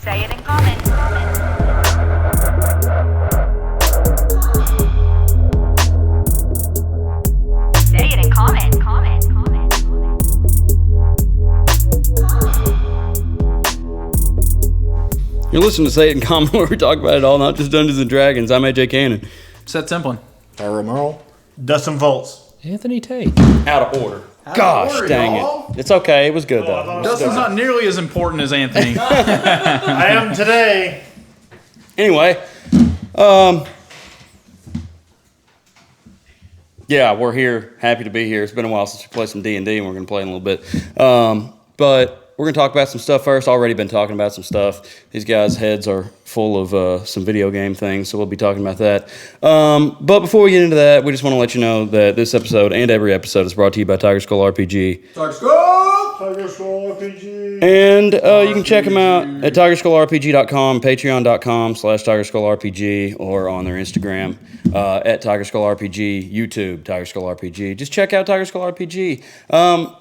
Say it in comments. Say it in comments. You're listening to Say It in Comment, where we talk about it all, not just Dungeons and Dragons. I'm AJ Cannon. Seth Templin. Tyra Merle. Dustin Volts. Anthony Tate. Out of order. Gosh dang it. It's okay. It was good, though. Dustin's not nearly as important as Anthony. I am today. Anyway, yeah, we're here. Happy to be here. It's been a while since we played some D&D, and we're going to play in a little bit. But we're going to talk about some stuff first. Already been talking about some stuff. These guys' heads are full of some video game things, so we'll be talking about that. But before we get into that, we just want to let you know that this episode and every episode is brought to you by Tiger Skull RPG. Tiger Skull RPG. And you can check them out at TigerSkullRPG.com, Patreon.com/TigerSkullRPG, or on their Instagram at TigerSkullRPG, YouTube TigerSkullRPG. Just check out Tiger Skull RPG.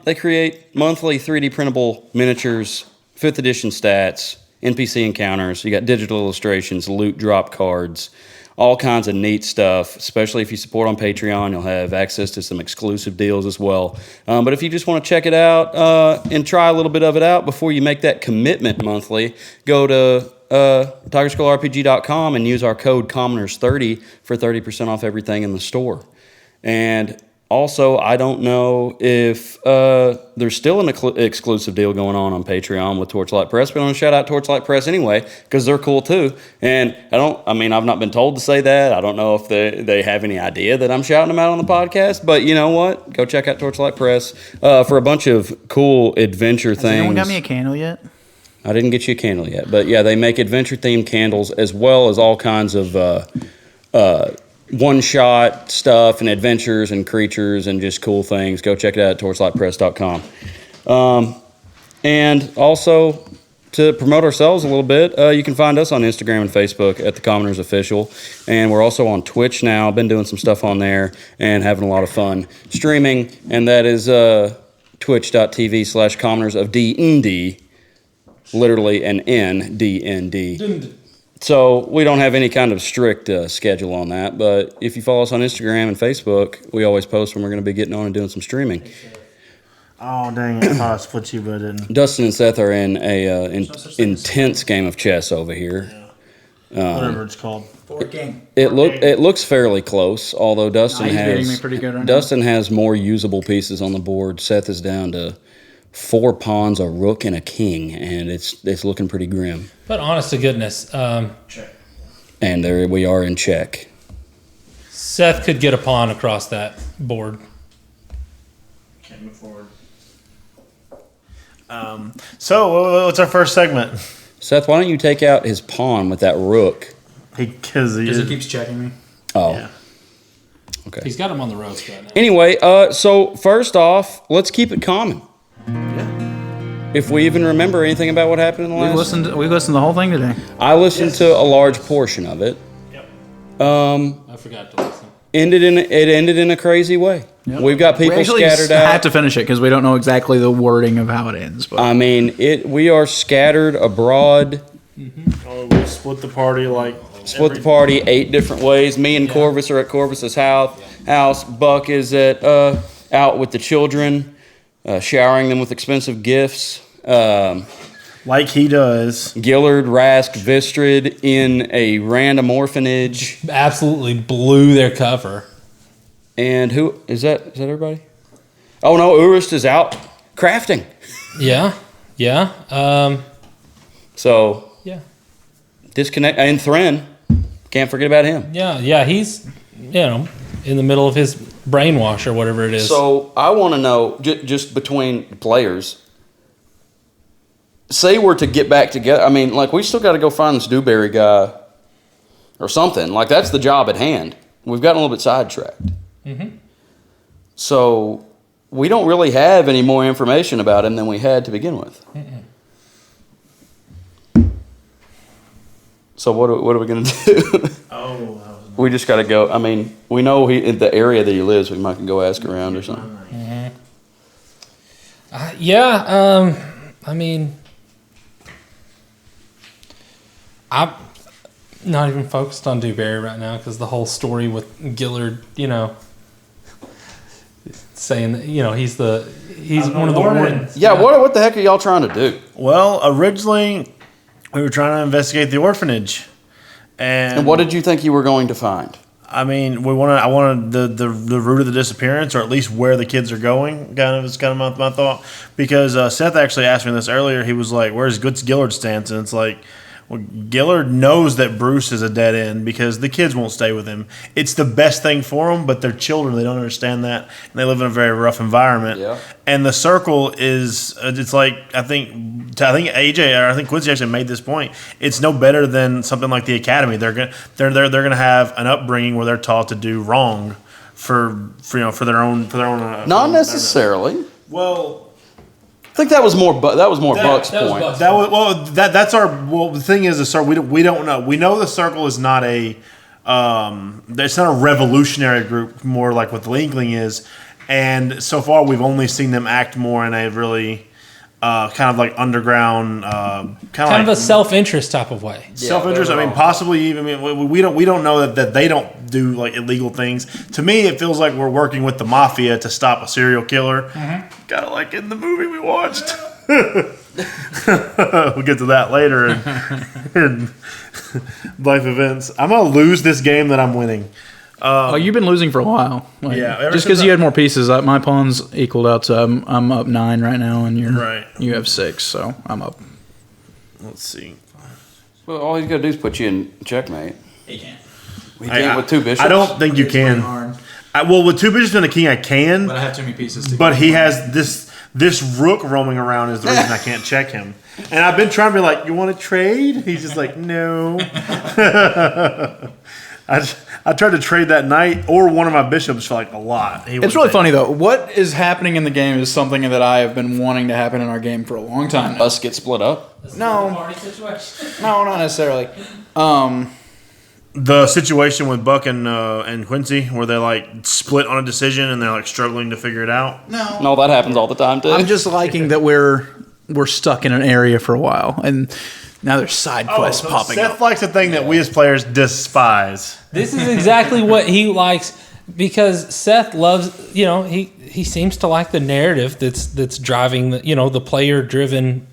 They create monthly 3D printable miniatures, 5th edition stats, NPC encounters. You got digital illustrations, loot drop cards, all kinds of neat stuff. Especially if you support on Patreon, you'll have access to some exclusive deals as well. But if you just want to check it out and try a little bit of it out before you make that commitment monthly, go to TigerSkullRPG.com and use our code Commoners30 for 30% off everything in the store. And also, I don't know if there's still an exclusive deal going on Patreon with Torchlight Press, but I'm going to shout out Torchlight Press anyway, because they're cool too. And I've not been told to say that. I don't know if they have any idea that I'm shouting them out on the podcast, but you know what? Go check out Torchlight Press for a bunch of cool adventure things. Anyone got me a candle yet? I didn't get you a candle yet, but yeah, they make adventure-themed candles as well as all kinds of one-shot stuff and adventures and creatures and just cool things. Go check it out at torchlightpress.com. And also, to promote ourselves a little bit, you can find us on Instagram and Facebook at The Commoners Official. And we're also on Twitch now. I've been doing some stuff on there and having a lot of fun streaming. And that is twitch.tv/commoners of D&D. Literally an N-D-N-D. So we don't have any kind of strict schedule on that, but if you follow us on Instagram and Facebook, we always post when we're going to be getting on and doing some streaming. Oh, dang it. I split you, but I didn't. Dustin and Seth are in a intense game of chess over here. Yeah. Whatever it's called. Board game. It looks fairly close, although Dustin he's beating me pretty good right now. Dustin has more usable pieces on the board. Seth is down to 4 pawns, a rook, and a king, and it's looking pretty grim. But honest to goodness, Check. And there we are in check. Seth could get a pawn across that board. Can't move forward. So, what's our first segment? Seth, why don't you take out his pawn with that rook? Because he keeps checking me. Oh. Yeah. Okay. He's got him on the ropes right now. Anyway, so first off, let's keep it common. Yeah. If we even remember anything about what happened in the last... We listened to the whole thing today. I listened to a large portion of it. Yep. I forgot to listen. It ended in a crazy way. Yep. We've got people scattered out. I have to finish it because we don't know exactly the wording of how it ends. But. I mean, we are scattered abroad. Oh, we split the party Split the party 8 different ways. Me and Corvus are at Corvus's house. Buck is out with the children, showering them with expensive gifts. like he does. Gillard, Rask, Vistrid in a random orphanage. Absolutely blew their cover. And who is that? Is that everybody? Oh no, Urist is out crafting. Yeah. So yeah. Disconnect and Thren. Can't forget about him. Yeah. He's in the middle of his brainwash or whatever it is. So I want to know just between players. Say we're to get back together. I mean, like we still got to go find this Dewberry guy or something. Like that's the job at hand. We've gotten a little bit sidetracked. Mm-hmm. So we don't really have any more information about him than we had to begin with. Mm-mm. So what are we going to do? We just got to go. I mean, we know in the area that he lives. We might can go ask around or something. Mm-hmm. I mean, I'm not even focused on Dewberry right now because the whole story with Gillard, saying that he's one of the wardens. Yeah, what the heck are y'all trying to do? Well, originally we were trying to investigate the orphanage, And what did you think you were going to find? I mean, I wanted the root of the disappearance, or at least where the kids are going. Is kind of my thought, because Seth actually asked me this earlier. He was like, "What's Gillard's stance?" And it's like, well, Gillard knows that Bruce is a dead end because the kids won't stay with him. It's the best thing for them, but they're children. They don't understand that, and they live in a very rough environment. Yeah. And the circle is, it's like I think AJ or I think Quincy actually made this point. It's no better than something like the Academy. They're gonna have an upbringing where they're taught to do wrong for their own. Not necessarily. Well. I think that was more Buck's point. That's our. Well, the thing is, we don't know. We know the circle is not a. It's not a revolutionary group. More like what the Inkling is, and so far we've only seen them act more in a really. Kind of like underground, kind of a self-interest type of way. Self-interest. I mean, possibly even. I mean, we don't know that they don't do like illegal things. To me, it feels like we're working with the mafia to stop a serial killer. Mm-hmm. Kind of like in the movie we watched. We'll get to that later in life events. I'm gonna lose this game that I'm winning. You've been losing for a while. Yeah, just because you had more pieces. My pawns equaled out, so I'm up 9 right now, and you have 6, so I'm up. Let's see. Well, all he's got to do is put you in checkmate. He can't. We can't with 2 bishops. I don't think you can. Well, with 2 bishops and a king, I can. But I have too many pieces. But he has this rook roaming around is the reason I can't check him. And I've been trying to be like, you want to trade? He's just like, no. I tried to trade that knight or one of my bishops for like a lot. It's really funny though. What is happening in the game is something that I have been wanting to happen in our game for a long time now. Us get split up? No, not necessarily. The situation with Buck and Quincy, where they like split on a decision and they're like struggling to figure it out. No, that happens all the time too. I'm just liking that we're stuck in an area for a while, and now there's side quests popping Seth up. likes a thing that we as players despise. This is exactly what he likes because Seth loves. He seems to like the narrative that's driving the player driven.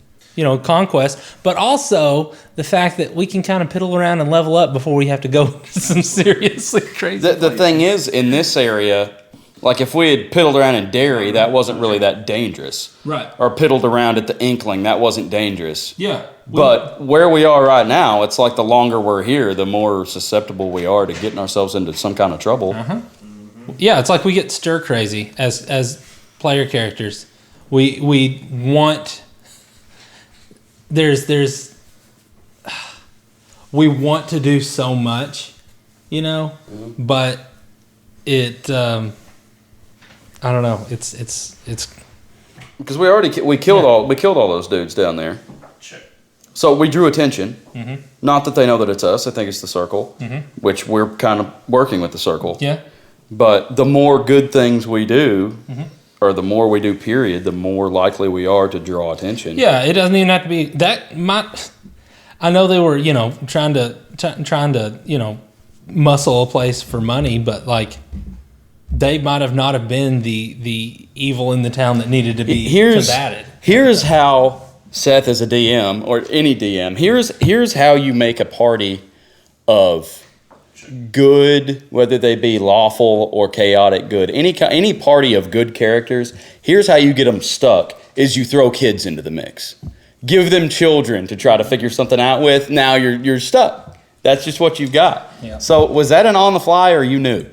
Conquest, but also the fact that we can kind of piddle around and level up before we have to go to some seriously crazy. The thing is, in this area, like if we had piddled around in Derry, that wasn't really that dangerous. Right. Or piddled around at the Inkling, that wasn't dangerous. Yeah. But where we are right now, it's like the longer we're here, the more susceptible we are to getting ourselves into some kind of trouble. Uh-huh. Yeah, it's like we get stir crazy as player characters. We want... we want to do so much, but it I don't know. It's because we killed all those dudes down there. Sure. So we drew attention. Mm-hmm. Not that they know that it's us. I think it's the circle, which we're kind of working with the circle. Yeah. But the more good things we do, or the more we do, period, the more likely we are to draw attention. Yeah, it doesn't even have to be that. I know they were, trying to, muscle a place for money, but like they might have not have been the evil in the town that needed to be combated. Here's how Seth is a DM or any DM. Here's how you make a party of good, whether they be lawful or chaotic good. Any party of good characters. Here's how you get them stuck: is you throw kids into the mix. Give them children to try to figure something out with. Now you're stuck. That's just what you've got. Yeah. So was that an on the fly or you knew?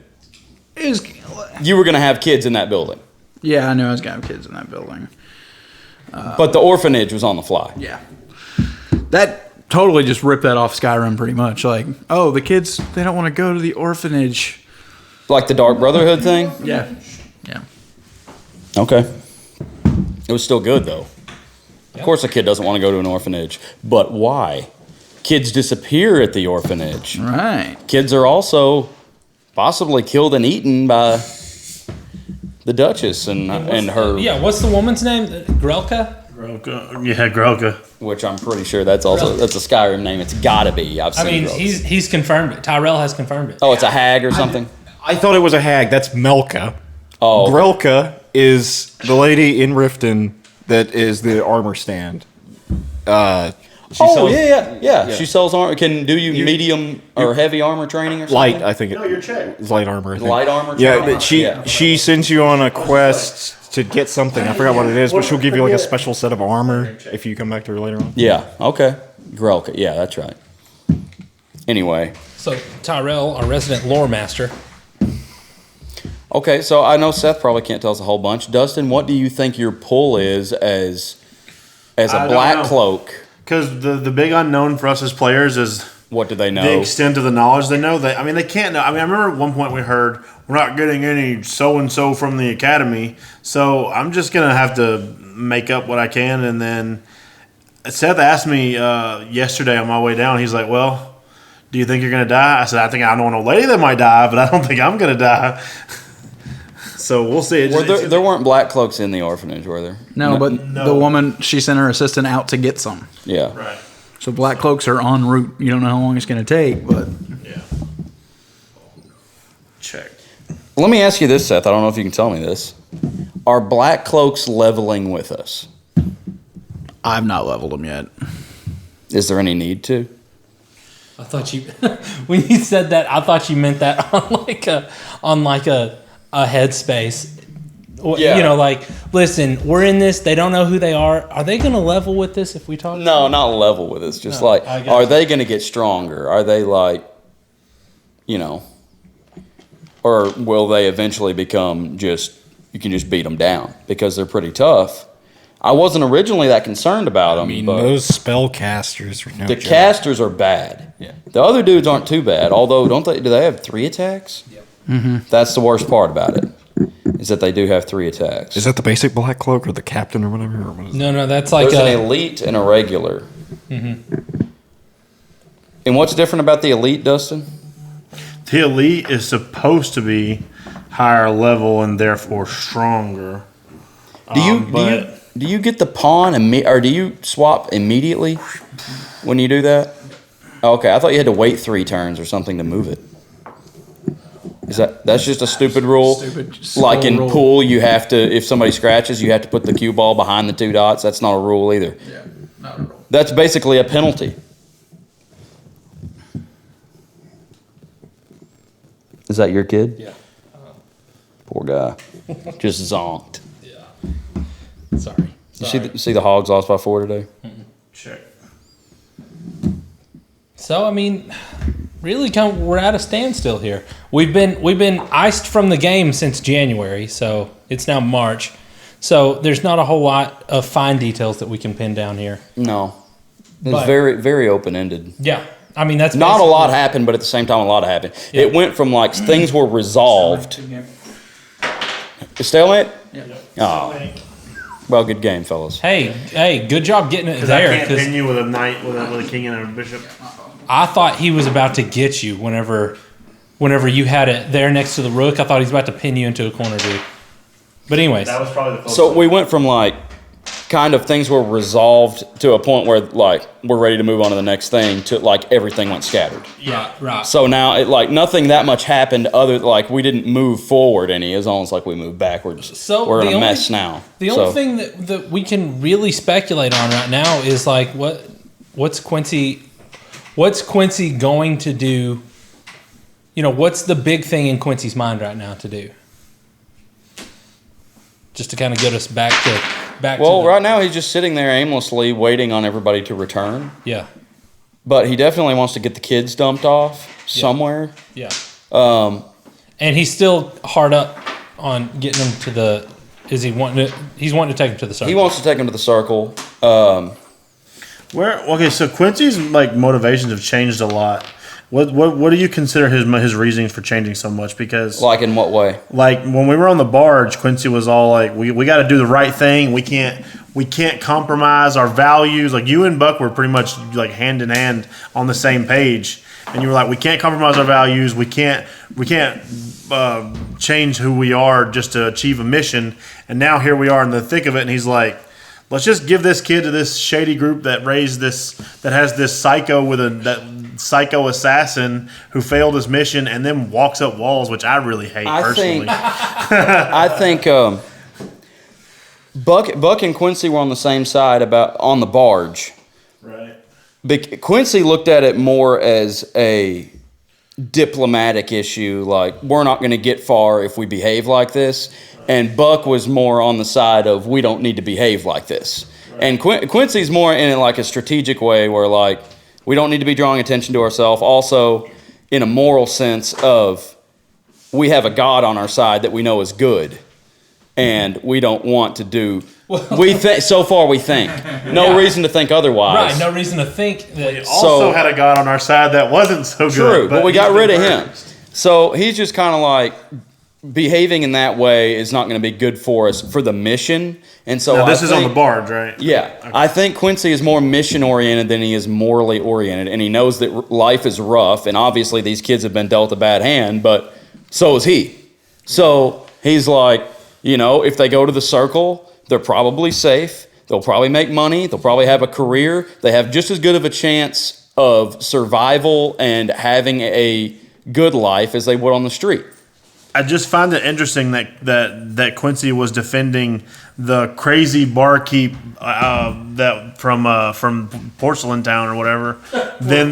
You were going to have kids in that building. Yeah, I knew I was going to have kids in that building. But the orphanage was on the fly. Yeah. That totally just ripped that off Skyrim pretty much. Like, oh, the kids, they don't want to go to the orphanage. Like the Dark Brotherhood thing? Yeah. Yeah. Okay. It was still good, though. Of course a kid doesn't want to go to an orphanage. But why? Kids disappear at the orphanage. Right. Kids are also possibly killed and eaten by the Duchess and her... Yeah, what's the woman's name? Grelka? Yeah, Grelka. which I'm pretty sure that's a Skyrim name. It's gotta be. I've I seen. mean, Grelka. he's confirmed it. Tyrell has confirmed it. Oh, it's a hag or something. I thought it was a hag. That's Melka. Oh, Grelka is the lady in Riften that is the armor stand. Yeah. She sells armor. Can do you medium or heavy armor training or something? Light, I think. No, you're check. It's light armor. I think. Light armor. Yeah, training? but she sends you on a quest to get something. I forgot what it is, but she'll give you like a special set of armor if you come back to her later on. Yeah. Okay. Grelka. Yeah, that's right. Anyway. So Tyrell, our resident lore master. Okay, so I know Seth probably can't tell us a whole bunch. Dustin, what do you think your pull is as a I don't black know. cloak? Because the big unknown for us as players is What do they the know? extent of the knowledge they know. They can't know. I mean, I remember at one point we heard we're not getting any so and so from the academy, so I'm just gonna have to make up what I can. And then Seth asked me yesterday on my way down. He's like, "Well, do you think you're gonna die?" I said, "I think I know an old lady that might die, but I don't think I'm gonna die." So we'll see. There weren't black cloaks in the orphanage, were there? No, but No. the woman, she sent her assistant out to get some. Yeah. right. So black cloaks are en route. You don't know how long it's going to take, but Yeah. Check. Let me ask you this, Seth. I don't know if you can tell me this. Are black cloaks leveling with us? I've not leveled them yet. Is there any need to? I thought you, when you said that, I thought you meant that on like a headspace. Yeah. You know, like, listen, we're in this. They don't know who they are. Are they going to level with this if we talk? No, not level with us. Just No, like, I got are you. they going to get stronger? Are they like, you know, or will they eventually become just, you can just beat them down because they're pretty tough? I wasn't originally that concerned about them. I mean, but those spellcasters are no the joke. casters are bad. Yeah. The other dudes aren't too bad. Although, do they have 3 attacks? Yep. Mm-hmm. That's the worst part about it, is that they do have 3 attacks. Is that the basic black cloak or the captain or whatever? Or what is No, that's like There's an elite and a regular. Mm-hmm. And what's different about the elite, Dustin? The elite is supposed to be higher level and therefore stronger. Do you get the pawn or do you swap immediately when you do that? Okay, I thought you had to wait 3 turns or something to move it. That's just a stupid rule? Like in rule. pool, you have to, if somebody scratches, you have to put the cue ball behind the 2 dots. That's not a rule either. Yeah, not a rule. That's basically a penalty. Is that your kid? Yeah. Poor guy. Just zonked. Yeah. Sorry. You see the Hogs lost by 4 today? Check. So I mean, really, we're at a standstill here. We've been iced from the game since January, so it's now March. So there's not a whole lot of fine details that we can pin down here. No. It's But- very, very open-ended. Yeah, I mean that's Not a basically- lot happened, but at the same time, a lot happened. Yeah. It went from like things were resolved. Stalemate? Yeah. Oh, well, good game, fellas. Hey, good job getting it Because I there. can't 'Cause pin you with a knight, with a king and a bishop. I thought he was about to get you whenever you had it there next to the rook. I thought he was about to pin you into a corner, dude. But anyways, That was probably the closest. So we went from like kind of things were resolved to a point where like we're ready to move on to the next thing to like everything went scattered. right. So now it like nothing that much happened other like we didn't move forward any. It's almost like we moved backwards. So we're in the a only- mess now. The only thing that we can really speculate on right now is like what's Quincy going to do? You know, what's the big thing in Quincy's mind right now to do? Just to kind of get us back to Well, the, right now he's just sitting there aimlessly waiting on everybody to return. Yeah. But he definitely wants to get the kids dumped off somewhere. Yeah. Um, And he's still hard up on getting them to the he's wanting to take them to the circle. he wants to take them to the circle. Okay, so Quincy's like motivations have changed a lot. What do you consider his reasonings for changing so much? Because Like in what way? like when we were on the barge, Quincy was all like, "We got to do the right thing. We can't compromise our values." Like you and Buck were pretty much like hand in hand on the same page, and you were like, "We can't compromise our values. We can't change who we are just to achieve a mission." And now here we are in the thick of it, and he's like, let's just give this kid to this shady group that has this psycho assassin who failed his mission and then walks up walls, which I really hate personally. I think Buck and Quincy were on the same side on the barge. Right. Quincy looked at it more as a diplomatic issue, like we're not going to get far if we behave like this. And Buck was more on the side of we don't need to behave like this. Right. And Quincy's more in like a strategic way where like we don't need to be drawing attention to ourselves. Also, in a moral sense of we have a God on our side that we know is good, and we don't want to do. So far we think. No reason to think otherwise. Right, no reason to think that. We also had a God on our side that wasn't so good. True, but we got rid of him. So he's just kind of like behaving in that way is not going to be good for us for the mission. And so now, this is on the barge, right? Yeah. Okay. I think Quincy is more mission oriented than he is morally oriented, and he knows that life is rough, and obviously these kids have been dealt a bad hand, but so is he. So he's like, if they go to the circle, they're probably safe. They'll probably make money. They'll probably have a career. They have just as good of a chance of survival and having a good life as they would on the street. I just find it interesting that Quincy was defending the crazy barkeep that from Porcelain Town or whatever, than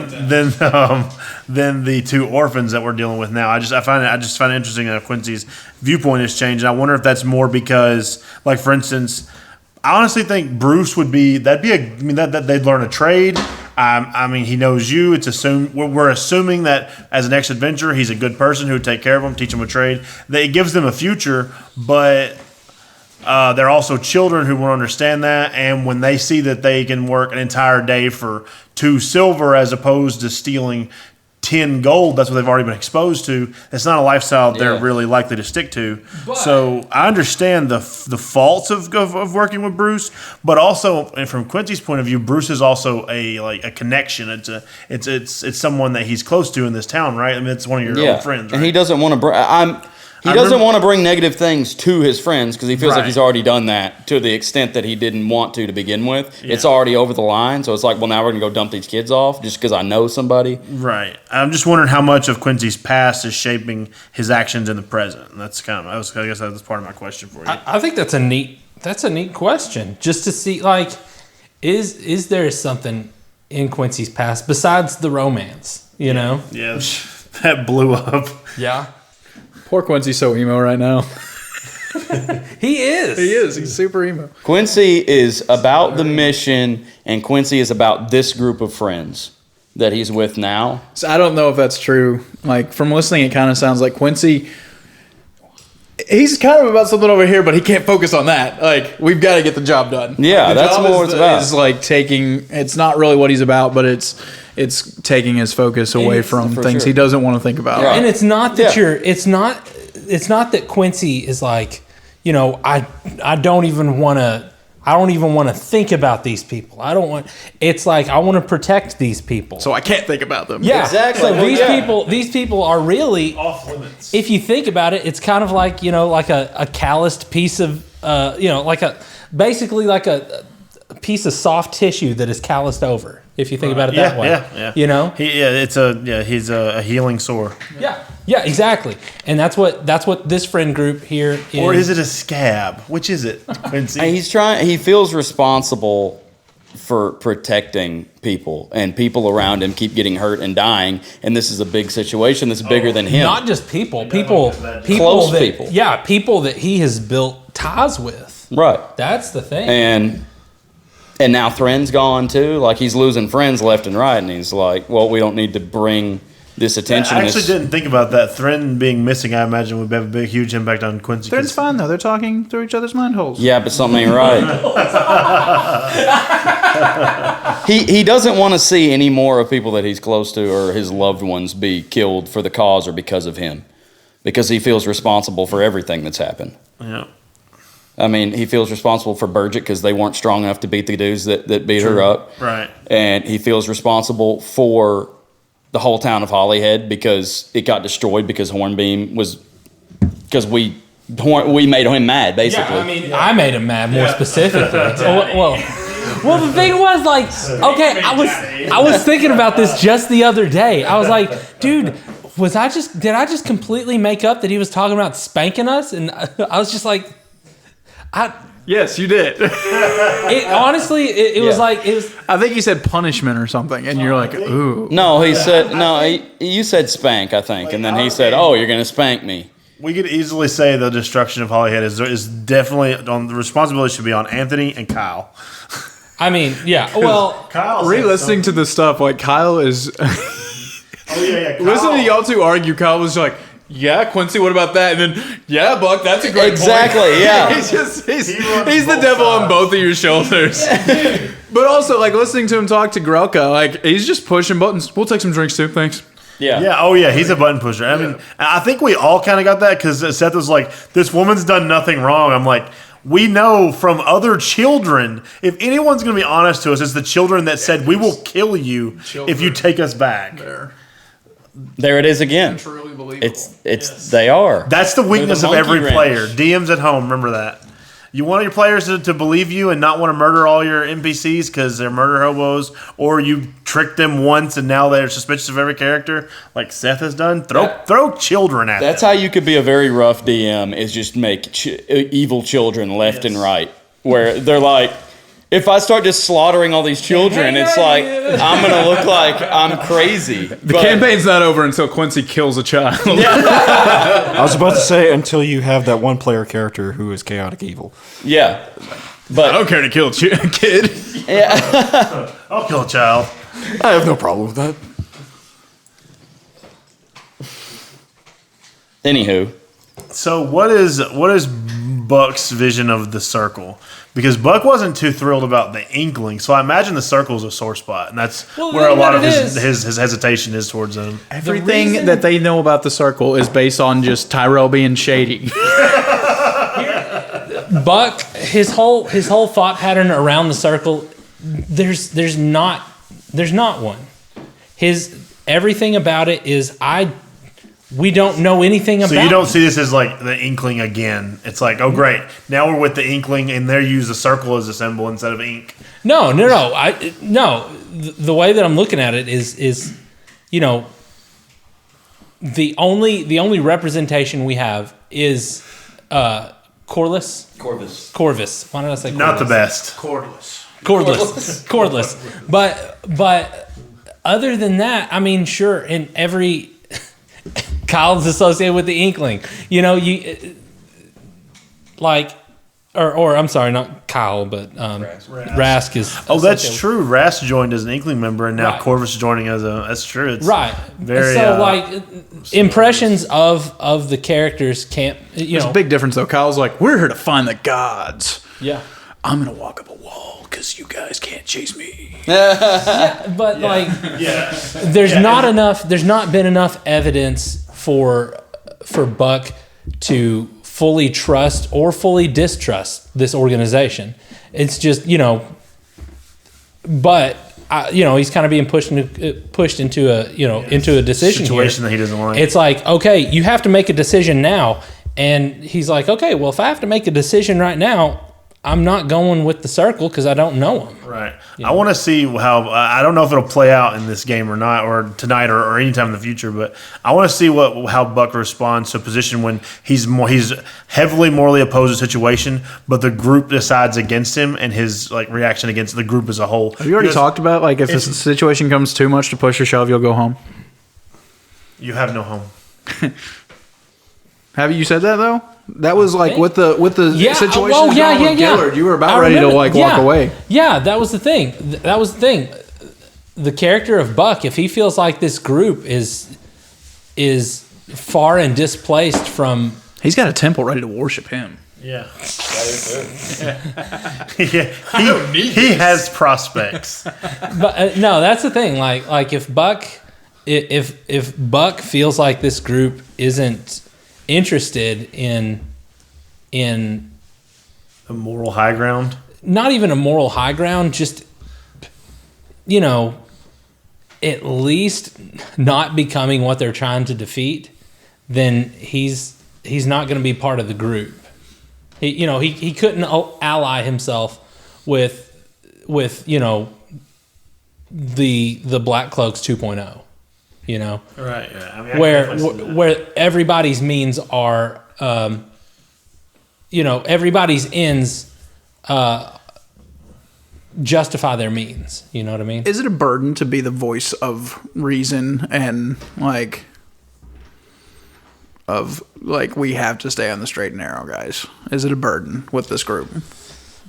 the two orphans that we're dealing with now. I just find it interesting that Quincy's viewpoint has changed. And I wonder if that's more because, like for instance, I honestly think Bruce that they'd learn a trade. I mean, he knows you. We're assuming that as an ex-adventurer, he's a good person who would take care of them, teach them a trade. That it gives them a future, but they're also children who won't understand that. And when they see that they can work an entire day for 2 silver as opposed to stealing 10 gold, that's what they've already been exposed to. It's not a lifestyle they're really likely to stick to. But, so I understand the faults of working with Bruce, but also, and from Quincy's point of view, Bruce is also a connection. It's someone that he's close to in this town, right? I mean, it's one of your old friends, right? And he doesn't want to. He doesn't want to bring negative things to his friends because he feels like he's already done that to the extent that he didn't want to begin with. Yeah. It's already over the line, so it's like, well, now we're going to go dump these kids off just because I know somebody. Right. I'm just wondering how much of Quincy's past is shaping his actions in the present. And that's I guess that's part of my question for you. I think that's a neat question, just to see, like, is there something in Quincy's past besides the romance? Yeah, that blew up. Yeah. Poor Quincy's so emo right now. He is. He is. He's super emo. Quincy is about the mission, and Quincy is about this group of friends that he's with now. So I don't know if that's true. Like, from listening, it kind of sounds like Quincy, he's kind of about something over here, but he can't focus on that. Like, we've got to get the job done. Yeah, that's more what it's about. It's like it's not really what he's about, but it's taking his focus away from things he doesn't want to think about. Right. And it's not that it's not that Quincy is like, I don't even want to think about these people. It's like I want to protect these people. So I can't think about them. Yeah. Exactly. So these people are really Off limits. If you think about it, it's kind of like, like a calloused piece of basically like a piece of soft tissue that is calloused over. If you think about it that way. Yeah. He's a healing sore. Yeah, exactly. And that's what this friend group here is. Or is it a scab? Which is it, Quincy? And he feels responsible for protecting people, and people around him keep getting hurt and dying, and this is a big situation that's bigger than him. Not just people Close people. Yeah, people that he has built ties with. Right. That's the thing. And now Thren's gone too. Like, he's losing friends left and right, and he's like, well, we don't need to bring this attention. I actually didn't think about that. Thren being missing, I imagine, would have a huge impact on Quincy. Thren's fine, though. They're talking through each other's mind holes. Yeah, but something ain't right. He doesn't want to see any more of people that he's close to or his loved ones be killed for the cause or because of him, because he feels responsible for everything that's happened. Yeah. I mean, he feels responsible for Burgett because they weren't strong enough to beat the dudes that beat her up. Right. And he feels responsible for the whole town of Hollyhead because it got destroyed because Hornbeam was... Because we we made him mad, basically. Yeah, I mean, I made him mad more specifically. Well, the thing was like, okay, I was thinking about this just the other day. I was like, dude, did I just completely make up that he was talking about spanking us? And I was just like, Yes, you did. honestly, it was like, it was. I think you said punishment or something, and you're like, ooh. No, he said, you said spank, I think. And then he said, oh, you're going to spank me. We could easily say the destruction of Hollyhead is definitely on the responsibility should be on Anthony and Kyle. I mean, yeah. Well, Kyle Re-listening to this stuff, like Kyle is. Kyle, Listen to y'all two argue. Kyle was like, "Yeah, Quincy, what about that?" And then, "Yeah, Buck, that's a great Exactly, point." yeah. he's the devil on both of your shoulders. But also, like listening to him talk to Grelka, like he's just pushing buttons. We'll take some drinks too, thanks. Yeah. Yeah, oh yeah, he's a button pusher. I mean, I think we all kind of got that because Seth was like, "This woman's done nothing wrong." I'm like, we know from other children, if anyone's going to be honest to us, it's the children that said, "We will kill you if you take us back." There it is again. Truly believable. They are. That's the weakness of monkey every wrench. player. DMs at home, remember that. You want your players to believe you and not want to murder all your NPCs because they're murder hobos, or you tricked them once and now they're suspicious of every character, like Seth has done. Throw children at That's them. how you could be a very rough DM, is just make evil children left and right. Where they're like, if I start just slaughtering all these children, it's like, I'm going to look like I'm crazy. The campaign's not over until Quincy kills a child. I was about to say until you have that one player character who is chaotic evil. Yeah. I But don't care to kill a kid. I'll kill a child. I have no problem with that. anywho, So what is Buck's vision of the circle? Because Buck wasn't too thrilled about the Inkling, so I imagine the circle is a sore spot, and that's Well, where a lot of what it his hesitation is towards him. Everything reason- that they know about the circle is based on just Tyrell being shady. Buck, his whole thought pattern around the circle, there's not one. His everything about it is we don't know anything about. So you don't see this as like the Inkling again. It's like, oh great, now we're with the Inkling, and they use the circle as a symbol instead of ink. No. The way that I'm looking at it is, the only representation we have is Corvus. Why did I say Corvus? Not the best. Cordless. But other than that, I mean, sure, in every Kyle's associated with the Inkling. Or I'm sorry, not Kyle, but Rask is. Oh, that's associated true. Rast joined as an Inkling member, and now Right. Corvus is joining as a. That's true. It's Right. Very. So impressions of the characters can't. There's a big difference though. Kyle's like, we're here to find the gods. Yeah. I'm gonna walk up a wall because you guys can't chase me. But there's not been enough evidence for Buck to fully trust or fully distrust this organization. It's just, but he's kind of being pushed into a decision situation here. that he doesn't like. It's like, okay, you have to make a decision now. And he's like, okay, well, if I have to make a decision right now, I'm not going with the circle because I don't know him. Right. I want to see how. I don't know if it'll play out in this game or not, or tonight, or anytime in the future. But I want to see how Buck responds to a position when he's heavily morally opposed to a situation, but the group decides against him, and his reaction against the group as a whole. Have you already talked about if the situation comes too much to push or shove, you'll go home? You have no home. Have you said that though? That was with the situation with Gillard. You were about ready to walk away. Yeah, that was the thing. The character of Buck, if he feels like this group is far and displaced from, He's got a temple ready to worship him. Yeah. He has prospects. but no, that's the thing. Like if Buck feels like this group isn't interested in A moral high ground. not even a moral high ground, just at least not becoming what they're trying to defeat, then he's he's not going to be part of the group. He couldn't ally himself with the Black Cloaks 2.0. Right. Yeah. I mean, Where everybody's means are, everybody's ends justify their means. You know what I mean? Is it a burden to be the voice of reason and we have to stay on the straight and narrow, guys? Is it a burden with this group?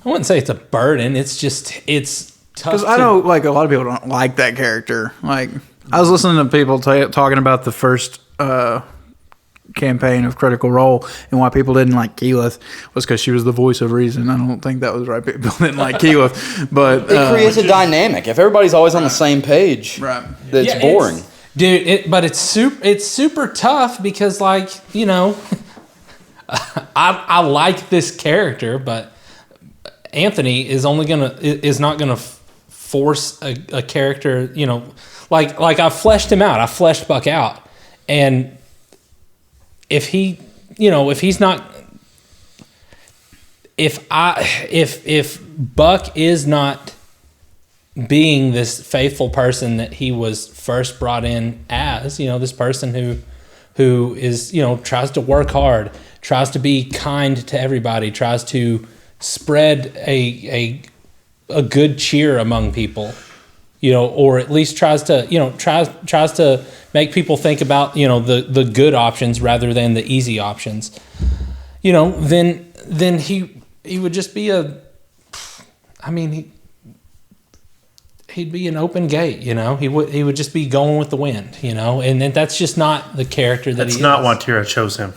I wouldn't say it's a burden. It's tough. Because I know a lot of people don't like that character. Like, I was listening to people talking about the first campaign of Critical Role, and why people didn't like Keyleth was because she was the voice of reason. I don't think that was right. People didn't like Keyleth, but it creates a dynamic. If everybody's always on the same page, right, that's boring. But it's super tough because, like, I like this character, but Anthony is not gonna force a character, like I fleshed him out. I fleshed Buck out, and if he's not, if Buck is not being this faithful person that he was first brought in as, this person who is, tries to work hard, tries to be kind to everybody, tries to spread a good cheer among people, or at least tries to make people think about, the good options rather than the easy options, then he would just be he'd be an open gate, he would just be going with the wind, and then that's just not the character that that's not why Tira chose him.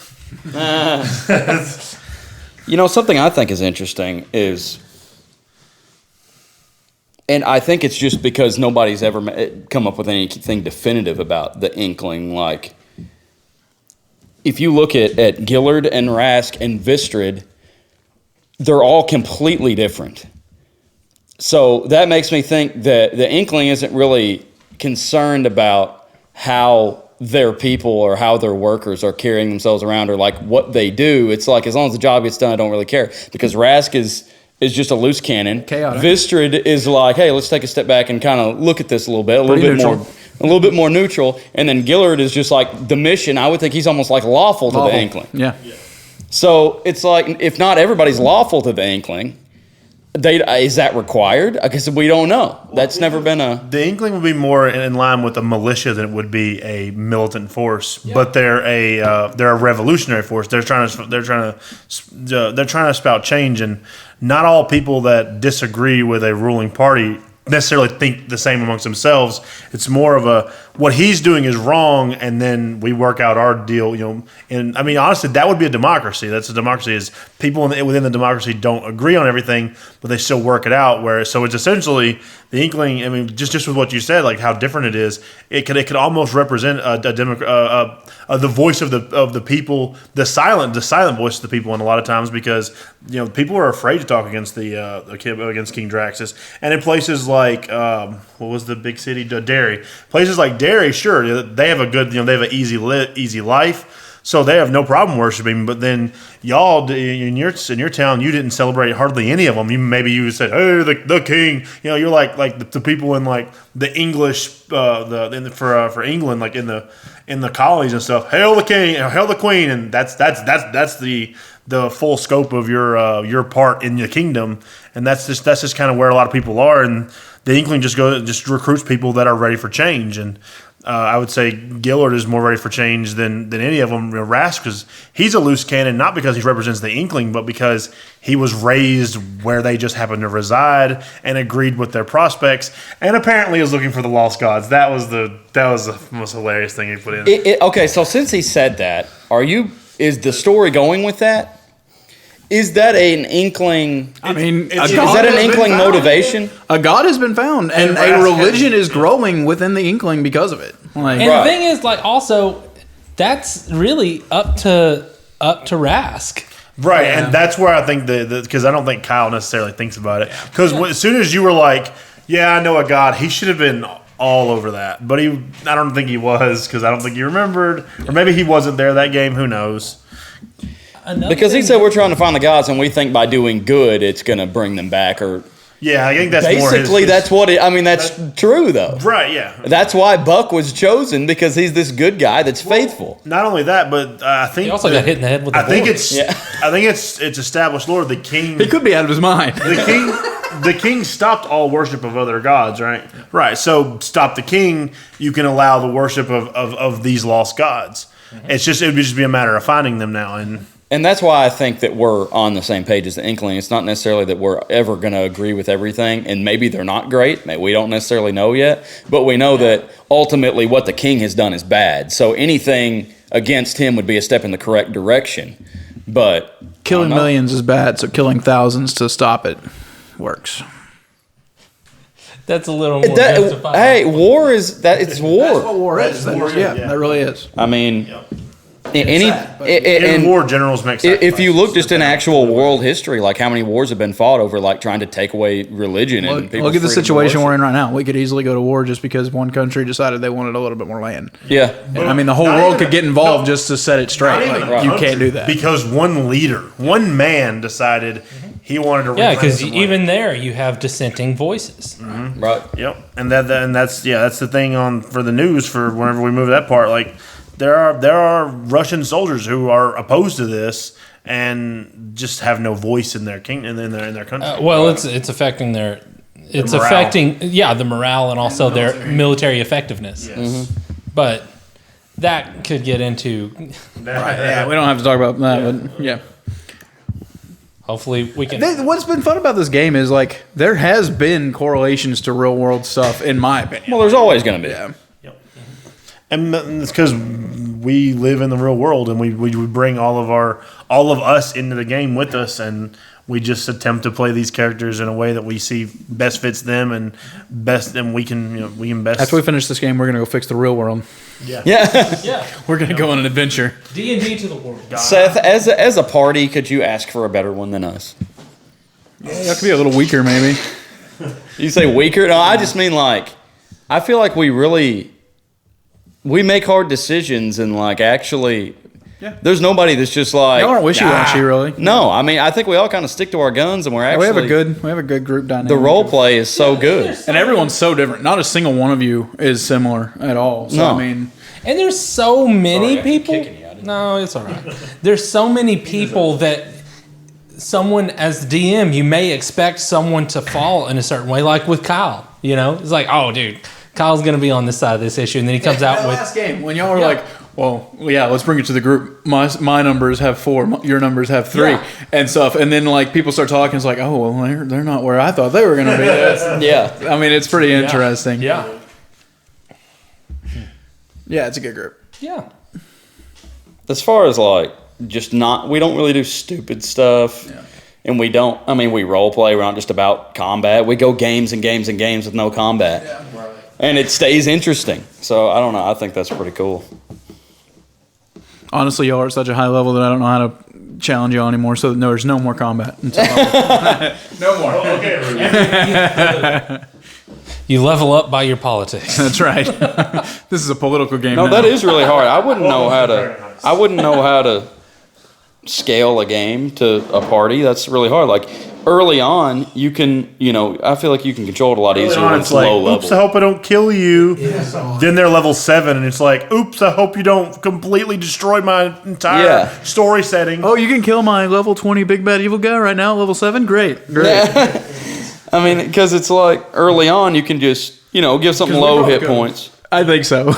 Something I think is interesting is, and I think it's just because nobody's ever come up with anything definitive about the Inkling. Like, if you look at Gillard and Rask and Vistrid, they're all completely different. So that makes me think that the Inkling isn't really concerned about how their people or how their workers are carrying themselves around or like what they do. It's like, as long as the job gets done, I don't really care. Because Rask is just a loose cannon. Chaotic. Vistrid is like, hey, let's take a step back and kind of look at this a little bit, a little bit more neutral. And then Gillard is just like the mission. I would think he's almost like lawful to the Inkling. Yeah. So it's like, if not everybody's lawful to the Inkling, is that required? I guess we don't know. That's never been a... The Inkling would be more in line with a militia than it would be a militant force. Yeah. But they're a revolutionary force. They're trying to spout change, and not all people that disagree with a ruling party necessarily think the same amongst themselves. It's more of what he's doing is wrong, and then we work out our deal. And I mean, honestly, that would be a democracy. That's a democracy. Is people within the democracy don't agree on everything, but they still work it out. So it's essentially the Inkling. I mean, just with what you said, like how different it is. It could almost represent the voice of the people, the silent voice of the people, and a lot of times because people are afraid to talk against against King Draxus, and in places like what was the big city, Derry, places like Derry, sure, they have a good, they have an easy life, so they have no problem worshiping. But then y'all in your town, you didn't celebrate hardly any of them. You said, hey, the king, you're like the people in like the English for England, like in the colonies and stuff. Hail the king, hail the queen, and that's the full scope of your part in the kingdom, and that's just kind of where a lot of people are. And the Inkling just recruits people that are ready for change. And I would say Gillard is more ready for change than any of them. Rask, because he's a loose cannon, not because he represents the Inkling, but because he was raised where they just happened to reside and agreed with their prospects, and apparently is looking for the lost gods. That was the most hilarious thing he put in. Okay, so since he said that, is the story going with that? Is that an Inkling? I mean, is that an Inkling motivation? A god has been found, and a religion is growing within the Inkling because of it. Like, and the thing is, like, also, that's really up to Rask. Right, and that's where I think because I don't think Kyle necessarily thinks about it. Because as soon as you were like, yeah, I know a god, he should have been all over that. But I don't think he was, because I don't think he remembered. Or maybe he wasn't there that game, who knows. another Because he thing- said we're trying to find the gods, and we think by doing good, it's going to bring them back. Or Yeah, I think that's more basically, his, that's what it. I mean, that's true though. right. Yeah. That's why Buck was chosen, because he's this good guy that's faithful. Not only that, but I think He also got hit in the head with a I think board. it's I think it's established lore. The king He could be out of his mind. the king stopped all worship of other gods, right? Right. So stop the king, you can allow the worship of these lost gods. It would just be a matter of finding them now. And that's why I think that we're on the same page as the Inkling. It's not necessarily that we're ever going to agree with everything, and maybe they're not great. Maybe we don't necessarily know yet, but we know that ultimately what the king has done is bad. So anything against him would be a step in the correct direction. But Killing I don't know. millions is bad, so killing thousands to stop it works. That's a little more justified. Hey, war is that? It's war. war is. yeah. That really is. I mean, In war, generals make sacrifices. if you look just in actual world history, like how many wars have been fought over like trying to take away religion and Look, people's look at the freedom to situation we're worship. in right now. We could easily go to war just because one country decided they wanted a little bit more land. Yeah, I mean, the whole Not world even- could get involved no. just to set it straight. Not even Like, a you country, can't do that. because one leader, one man decided he wanted to. Yeah, reclaim because some even land. there you have dissenting voices. right. Yep, and that's the thing on for the news for whenever we move that part. Like there are Russian soldiers who are opposed to this and just have no voice in their kingdom in their country. Well, it's affecting their. It's morale. affecting the morale and also their military effectiveness. Yes. But that could get into. Yeah, we don't have to talk about that, but yeah. Hopefully we can. What's been fun about this game is like there has been correlations to real world stuff, in my opinion. Well, there's always going to be. Yeah. And it's because we live in the real world, and we bring all of us into the game with us, and we just attempt to play these characters in a way that we see best fits them and we can best. After we finish this game, we're gonna go fix the real world. Yeah. Yeah, We're gonna go on an adventure. D&D to the world. Seth, as a party, could you ask for a better one than us? Yeah, that could be a little weaker, maybe. You say weaker? No, I just mean like, I feel like we make hard decisions and like actually, there's nobody that's just like. Y'all aren't wishy-washy, really. No, I mean I think we all kind of stick to our guns and we're actually. We have a good group dynamic. The role play is so good. and everyone's so different. Not a single one of you is similar at all. So No. I mean, And there's so many people. kicking you out of here. No, it's all right. There's so many people that someone as the DM, you may expect someone to fall in a certain way, like with Kyle. You know, it's like, oh, dude, Kyle's going to be on this side of this issue, and then he comes out that with. last game when y'all were like, well, yeah, let's bring it to the group. My numbers have 4, your numbers have 3, Yeah. and stuff. And then like people start talking, it's like, oh, well, they're not where I thought they were going to be. Yeah. I mean, it's pretty interesting. Yeah. Yeah, it's a good group. Yeah. As far as like just not, we don't really do stupid stuff. Yeah. And we don't, I mean, we role play. We're not just about combat. We go games and games and games with no combat. Yeah. And it stays interesting. So I don't know. I think that's pretty cool. Honestly, y'all are at such a high level that I don't know how to challenge y'all anymore. So there's no more combat. Until no more. You level up by your politics. That's right. This is a political game. No, now. that is really hard. I wouldn't know how to scale a game to a party. That's really hard. Like early on, you can, I feel like you can control it a lot easier when It's it's like, low level. oops, I hope I don't kill you. Then they're level 7, and it's like, oops, I hope you don't completely destroy my entire story setting. Oh, you can kill my level 20 big bad evil guy right now, level 7? Great. I mean, because it's like early on, you can just, give something low hit points. I think so.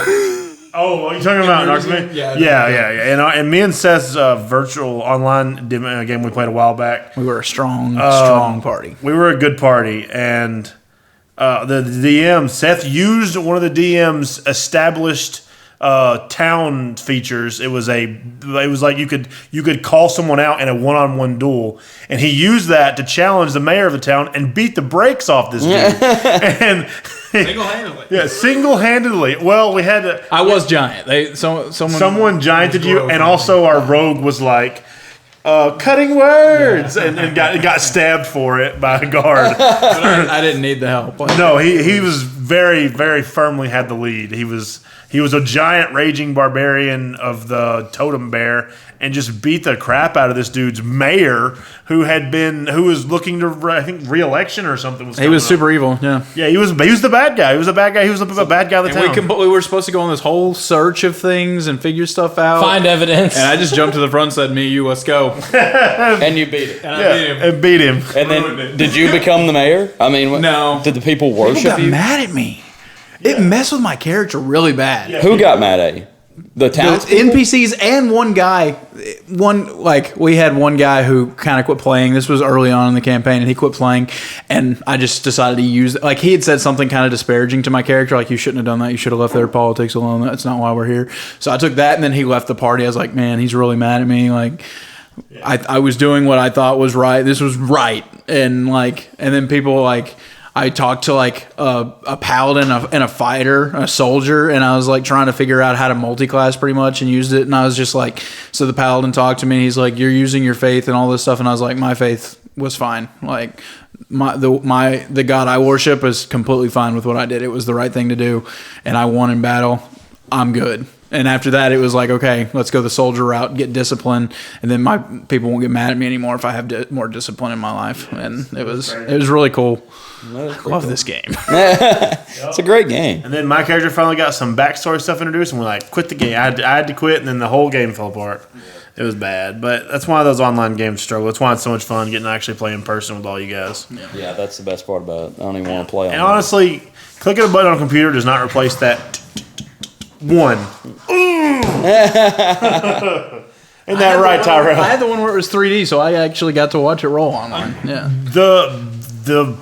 Oh, are you talking about Narcman? Yeah. And me and Seth's virtual online game we played a while back, We were a strong party. we were a good party, and the DM, Seth used one of the DM's established town features. It was like you could call someone out in a one-on-one duel, and he used that to challenge the mayor of the town and beat the brakes off this dude. And Single-handedly. yeah, single-handedly. Well, we had to. I was giant. Someone gianted you, and also our rogue was like cutting words, and got stabbed for it by a guard. I didn't need the help. No, he was very, very firmly had the lead. He was a giant raging barbarian of the totem bear and just beat the crap out of this dude's mayor who was looking to, I think, re-election or something. He was super evil, yeah. Yeah, he was the bad guy. He was the bad guy. He was the bad guy of the town. We were supposed to go on this whole search of things and figure stuff out. Find evidence. And I just jumped to the front and said, me, you, let's go. And you beat it. And I beat him. And beat him. And then, did you become the mayor? I mean, No. Did the people People worship got you? mad at me. It messed with my character really bad. Who got mad at you? The The townspeople? NPCs and one guy, we had one guy who kind of quit playing. This was early on in the campaign, and he quit playing. And I just decided to use, he had said something kind of disparaging to my character, like, you shouldn't have done that. You should have left their politics alone. That's not why we're here. So I took that, and then he left the party. I was like, man, he's really mad at me. Like, I was doing what I thought was right. This was right. And then people I talked to a paladin and a fighter, a soldier, and I was trying to figure out how to multi-class pretty much and used it. And I was just so the paladin talked to me and he's like, you're using your faith and all this stuff. And I was like, my faith was fine. The God I worship is completely fine with what I did. It was the right thing to do. And I won in battle. I'm good. And after that, it was okay, let's go the soldier route, get discipline, and then my people won't get mad at me anymore if I have more discipline in my life. And it was really cool. I love this game. It's a great game. And then my character finally got some backstory stuff introduced, and we're quit the game. I had to quit, and then the whole game fell apart. It was bad. But that's why those online games struggle. That's why it's so much fun getting to actually play in person with all you guys. Yeah, that's the best part about it. I don't even want to play on And it. honestly, clicking a button on a computer does not replace that one. Isn't that right, Tyrell? I had the one where it was 3D, so I actually got to watch it roll online. Yeah. The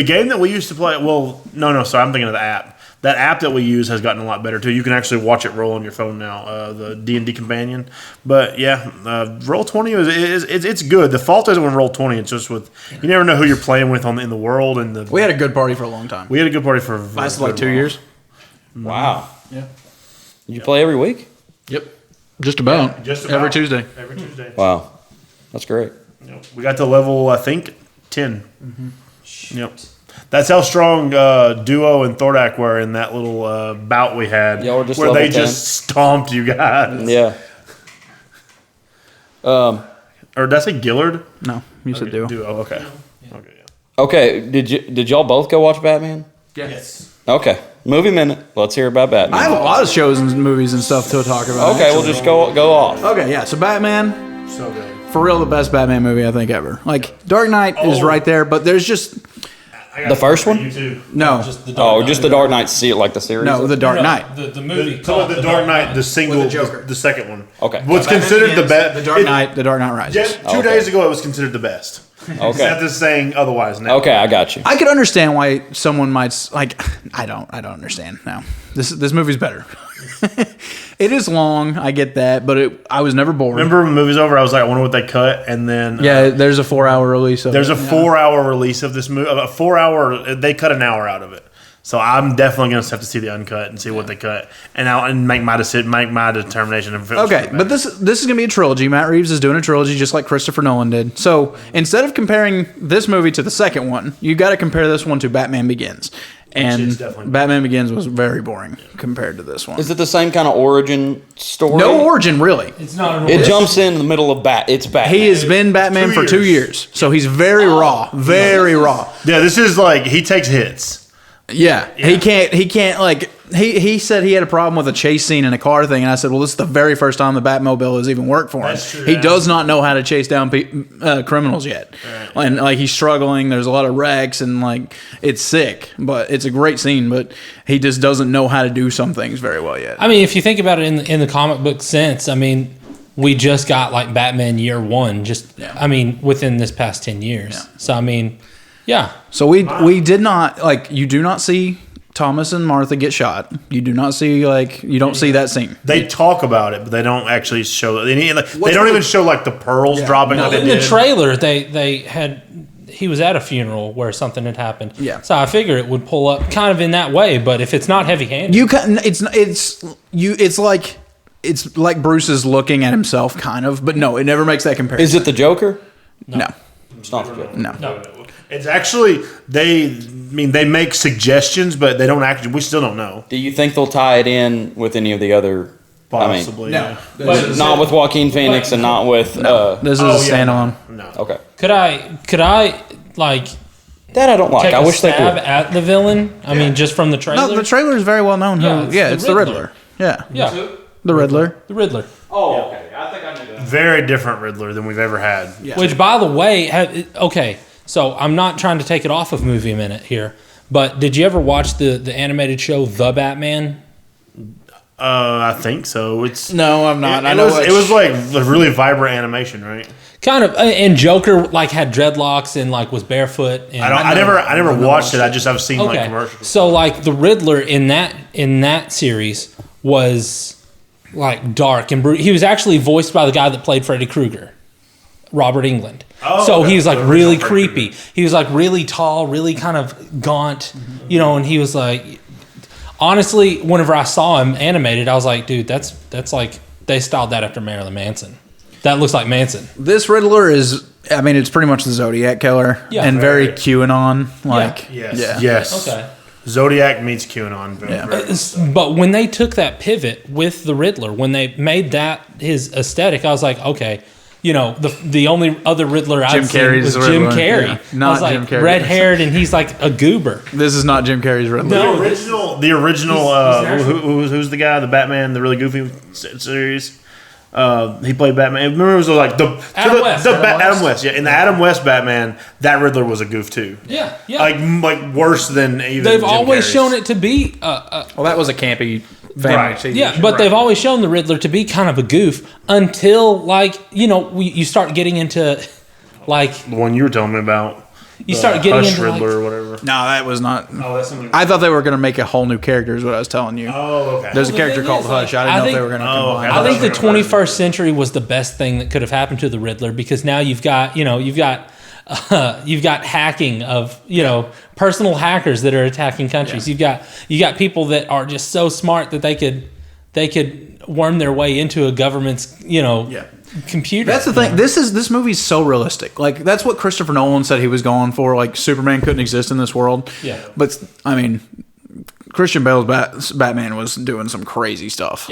game that we used to play, sorry, I'm thinking of the app. That app that we use has gotten a lot better too. You can actually watch it roll on your phone now, the D&D companion. But yeah, Roll20 it's good. The fault isn't with Roll20. It's just with you never know who you're playing with in the world and We had a good party for a long time. we had a good party for Lasted 2 years. Wow. Yeah. You play every week? Yep. Just about. Every Tuesday. Every Tuesday. Wow. That's great. We got to level, I think, 10. Mm-hmm. Yep. That's how strong Duo and Thordak were in that little bout we had. Y'all were just where level they 10? just stomped you guys. Yeah. Or did I say Gillard? No, you said Duo. Duo. Okay. Okay. Yeah. Okay. Did y'all both go watch Batman? Yes. Okay. Movie minute. Let's hear about Batman. I have a lot of shows and movies and stuff to talk about. Okay, we'll just go off. Okay, yeah. So Batman, So good. for real, the best Batman movie I think ever. Dark Knight is right there, but there's just The first one? You too. no, Just the Dark Knight. Just the Dark Knight, see it like the series? no, the Dark Knight. The movie. Called the Dark Knight, the single, With the Joker. the second one. Okay. What's considered the best? The Dark Knight, the Dark Knight Rises. Just 2 days ago, it was considered the best. Okay. Seth is saying otherwise now. Okay, I got you. I could understand why someone might I don't understand now. This movie's better. It is long, I get that, but I was never bored. Remember when the movie's over, I was like, I wonder what they cut, and then Yeah, there's a 4-hour release of there's it. a 4-hour release of this movie. A 4-hour, they cut an hour out of it. So I'm definitely going to have to see the uncut and see what they cut, and make my decision, make my determination. If it was Okay, really but bad. this is going to be a trilogy. Matt Reeves is doing a trilogy just like Christopher Nolan did. So instead of comparing this movie to the second one, you got to compare this one to Batman Begins. And is definitely- Batman Begins was very boring compared to this one. Is it the same kind of origin story? No origin, really. It's not an It jumps in the middle of It's Batman. He has been Batman 2 for 2 years. So he's very raw. Very raw. Yeah, this is like he takes hits. Yeah. He can't he said he had a problem with a chase scene in a car thing, and I said, well, this is the very first time the Batmobile has even worked for him. That's true, He yeah. does not know how to chase down criminals yet. Right. And he's struggling. There's a lot of wrecks, and it's sick, but it's a great scene, but he just doesn't know how to do some things very well yet. I mean, if you think about it in the comic book sense, I mean, we just got Batman Year One, within this past 10 years. Yeah. So I mean, yeah. So we did not you do not see Thomas and Martha get shot. You do not see you don't see that scene. They talk about it, but they don't actually show. They don't even show the pearls dropping. like they In the did. trailer, they had he was at a funeral where something had happened. Yeah. So I figure it would pull up kind of in that way, but if it's not heavy-handed, You can it's like Bruce is looking at himself kind of, but no, it never makes that comparison. Is it the Joker? No. It's not the Joker. No. no. It's actually they make suggestions, but they don't actually. We still don't know. Do you think they'll tie it in with any of the other? Possibly, No. yeah. Not with Joaquin Phoenix and not with. This is Oh, a standalone. No. Okay. Could I like That I don't like. take I a wish they stab would. at the villain? I mean, just from the trailer. No, the trailer is very well known. Yeah, It's the Riddler. Yeah. yeah, The Riddler. the Riddler. Oh, okay. I think I knew that. Very different Riddler than we've ever had. Yeah. Which, by the way, okay. So I'm not trying to take it off of Movie Minute here, but did you ever watch the animated show The Batman? I think so. It's No, I'm not. It was like a really vibrant animation, right? Kind of, and Joker like had dreadlocks and like was barefoot. And I never watched it. I've seen like commercials. So like the Riddler in that series was like dark and brutal. He was actually voiced by the guy that played Freddy Krueger, Robert England. Oh, so okay. he was like The really original Freddy creepy. Krueger. He was like really tall, really kind of gaunt, and he was like, honestly, whenever I saw him animated, I was like, dude, that's like they styled that after Marilyn Manson. That looks like Manson. This Riddler is, I mean, it's pretty much the Zodiac killer. Yeah. And very QAnon. Like, Yes. yeah. Yes. Okay. Zodiac meets QAnon. Yeah. But when they took that pivot with the Riddler, when they made that his aesthetic, I was like, okay, the only other Riddler I've seen Carrey's was Jim Riddler. Carrey. Yeah. Not I was like, Jim Carrey. red haired, and he's like a goober. This is not Jim Carrey's Riddler. No. The original. He's Who's the guy? The Batman, the really goofy series. He played Batman. Remember, it was like Adam West. Adam West. Yeah, in the Adam West Batman, that Riddler was a goof too. Yeah. Like worse than even. They've Jim always Carrey's. shown it to be. Well, that was a campy family Right. TV Yeah, show. but they've always shown the Riddler to be kind of a goof until, like, you start getting into, like, The one you were telling me about. you start getting Hush into, Riddler like, or whatever. No, that was not. Oh, that's something. I thought they were going to make a whole new character, is what I was telling you. Oh, okay. There's a the character thing called is, Hush. like, I didn't I know if think- they were going to Oh, combine. okay. I think the That's right. 21st century was the best thing that could have happened to the Riddler, because now you've got hacking of personal hackers that are attacking countries. Yeah. You got people that are just so smart that they could worm their way into a government's computer. That's the thing. This movie's so realistic. Like, that's what Christopher Nolan said he was going for. Like, Superman couldn't exist in this world. Yeah. But I mean, Christian Bale's Batman was doing some crazy stuff.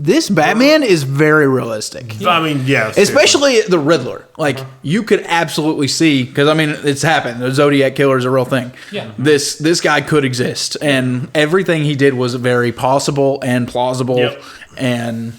This Batman is very realistic. I mean, yeah. Especially the Riddler. Like, you could absolutely see, because I mean, it's happened. The Zodiac killer is a real thing. Yeah. This guy could exist, and everything he did was very possible and plausible. Yep. And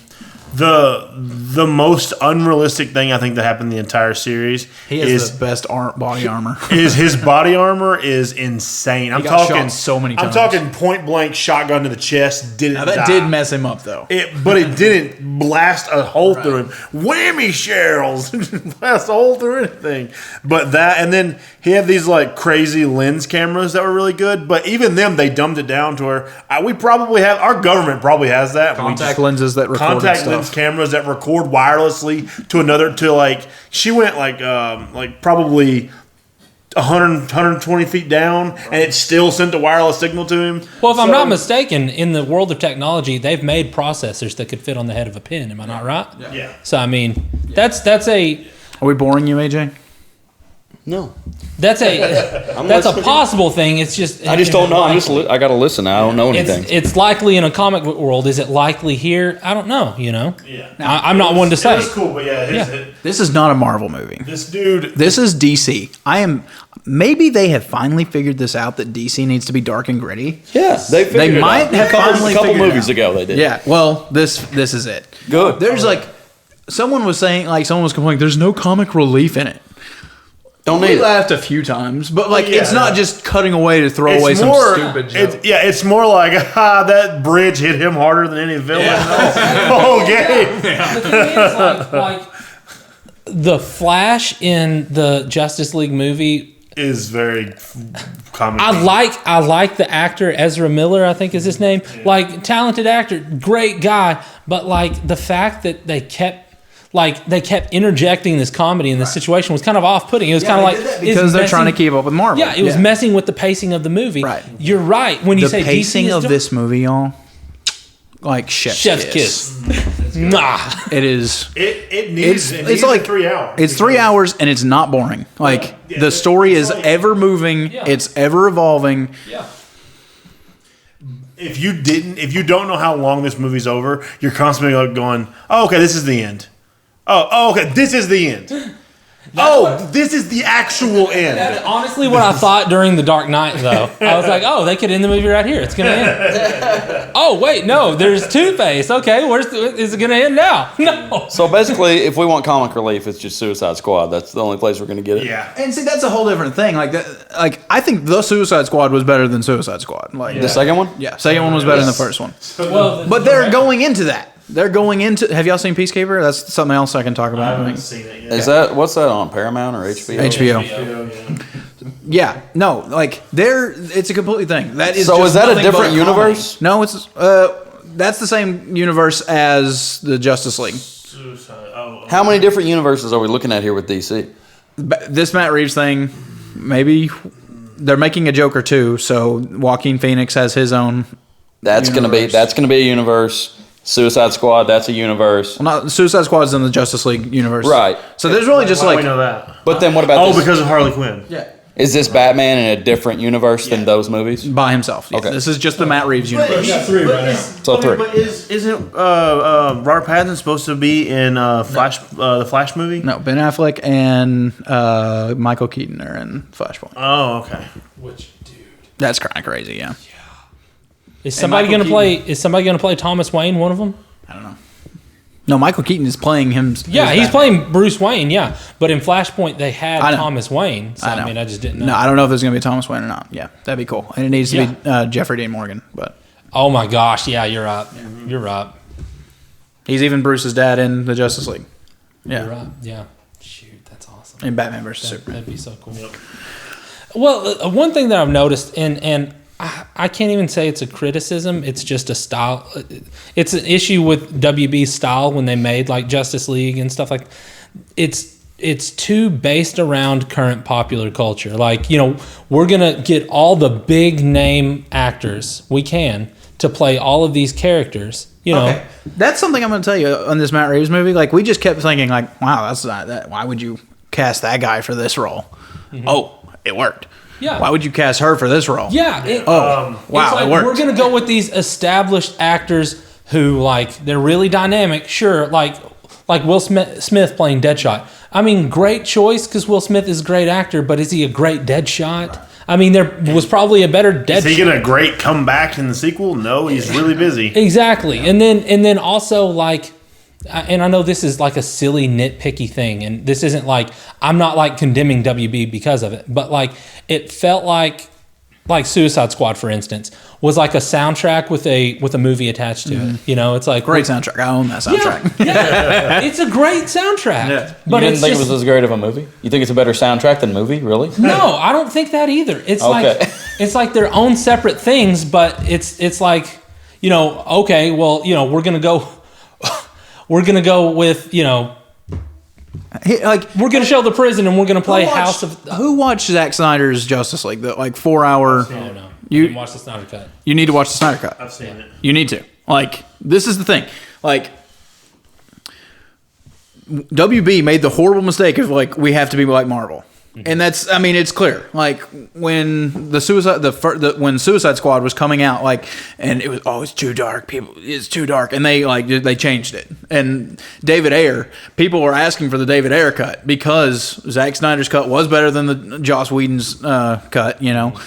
The most unrealistic thing I think that happened in the entire series he has is the best body armor. is his body armor is insane. I'm got talking shot so many I'm times. talking point blank shotgun to the chest. Didn't Now that die. did mess him up, though. But it didn't blast a hole through him. Whammy shells, blast a hole through anything. But that, and then he had these like crazy lens cameras that were really good. But even them, they dumbed it down to where we probably have, our government probably has that. Contact lenses that record contact stuff. lens cameras that record wirelessly to another, to like, she went like probably 120 feet down, and it still sent a wireless signal to him. Well, if I'm not mistaken, in the world of technology, they've made processors that could fit on the head of a pin. Am I not right? Yeah. So I mean, that's a Are we boring you, AJ? No. that's a listening. possible thing. It's just I just don't know. I got to listen. I don't know anything. It's likely in a comic book world. Is it likely here? I don't know. Yeah. I'm not one to It say. was cool, but yeah, Yeah. This is not a Marvel movie. this dude. This is DC. Maybe they have finally figured this out, that DC needs to be dark and gritty. Yeah, they figured it might out. have finally a couple figured it movies out. ago they did. Yeah. Well, this is it. Good. There's someone was complaining. There's no comic relief in it. Don't We need it. laughed a few times, but yeah, it's not yeah. just cutting away to throw away It's some more. stupid joke. It's more like that bridge hit him harder than any villain in the whole game. The thing is, like the Flash in the Justice League movie. Is very comic. I like the actor Ezra Miller, I think is his name. Like, talented actor, great guy, but like the fact that they kept interjecting this comedy in this situation was kind of off-putting. It was kind of like because they're trying to keep up with Marvel. Yeah, it was messing with the pacing of the movie. Right. You're right when you The say pacing DC is of this movie, y'all. like chef's kiss. Nah. It is. It needs. It's like 3 hours. It's 3 hours and it's not boring. Like the story is ever moving. Yeah. It's ever evolving. Yeah. If you don't know how long this movie's over, you're constantly going, "Oh, okay, this is the end. Oh, okay, this is the end. This is the actual end." That's honestly what I thought during The Dark Knight, though. I was like, oh, they could end the movie right here. It's going to end. Oh, wait, no, there's Two-Face. Okay, is it going to end now? No. So basically, if we want comic relief, it's just Suicide Squad. That's the only place we're going to get it. Yeah. And see, that's a whole different thing. Like that. Like I think the Suicide Squad was better than Suicide Squad. Like The second one? yeah, second one was better than the first one. Well, But they're going into that. They're going into. Have y'all seen Peacekeeper? That's something else I can talk about. I think. Seen it yet. Is that what's that on Paramount or HBO? HBO. Yeah, no, like it's a completely thing. That is. So just is that a nothing different but universe? comedy. No, it's that's the same universe as the Justice League. How many different universes are we looking at here with DC? This Matt Reeves thing, maybe they're making a Joker too. So Joaquin Phoenix has his own. That's gonna be a universe. Suicide Squad, that's a universe. Well, not Suicide Squad's in the Justice League universe, Right. So there's really just Why do like we know that? But then what about this? Because of Harley Quinn. yeah. Is this Batman in a different universe than those movies? By himself. Yes. Okay. This is just the Matt Reeves universe. got 3 right now. So 3. But isn't Robert Pattinson supposed to be in the Flash movie? No, Ben Affleck and Michael Keaton are in Flashpoint. Oh, okay. which, dude. That's kind of crazy, yeah. Is somebody Michael going to play Thomas Wayne, one of them? I don't know. No, Michael Keaton is playing him. Yeah, he's playing Bruce Wayne, yeah. But in Flashpoint, they had I know. Thomas Wayne. So, I know. I mean, I just didn't know. No, I don't know if there's going to be Thomas Wayne or not. Yeah, that'd be cool. And it needs to be Jeffrey Dean Morgan, but Oh, my gosh. Yeah, you're right. You're right. he's even Bruce's dad in the Justice League. Yeah, You're right. Yeah. Shoot, that's awesome. in Batman vs Superman. That'd be so cool. Well, one thing that I've noticed, and I can't even say it's a criticism. It's just a style. It's an issue with WB's style when they made like Justice League and stuff like. It's too based around current popular culture. Like, you know, we're gonna get all the big name actors we can to play all of these characters. You know, Okay. That's something I'm going to tell you on this Matt Reeves movie. Like, we just kept thinking, like, wow, that's not that. Why would you cast that guy for this role? Oh, it worked. Yeah. Why would you cast her for this role? yeah. Oh, wow, It's like, it worked. we're gonna go with these established actors who like they're really dynamic. Sure, like Will Smith playing Deadshot. I mean, great choice because Will Smith is a great actor, but is he a great Deadshot? I mean, there was probably a better Deadshot. Is he gonna great come back in the sequel? No, he's really busy. Exactly, and then also like, and I know this is like a silly nitpicky thing, and this isn't like I'm not like condemning WB because of it, but like it felt like Suicide Squad, for instance, was like a soundtrack with a movie attached to it. You know, it's like Great soundtrack. I own that soundtrack. Yeah, it's a great soundtrack. Yeah. But You didn't it's think just, it was as great of a movie? You think it's a better soundtrack than movie? Really? no, I don't think that either. It's Okay. like it's like their own separate things, but it's like, you know, okay, well, you know, we're gonna go with, you know, Like, we're gonna show the prison and we're gonna play House of. Who watched Zack Snyder's Justice League? The like 4 hour. I don't know. You- You didn't watch the Snyder Cut. You need to watch the Snyder Cut. I've seen it. You need to. Like, this is the thing. Like, WB made the horrible mistake of like, we have to be like Marvel. And that's, I mean, it's clear. Like when when Suicide Squad was coming out, like, and it was, oh, it's too dark. It's too dark, and they changed it. And David Ayer, people were asking for the David Ayer cut because Zack Snyder's cut was better than the Joss Whedon's cut, you know,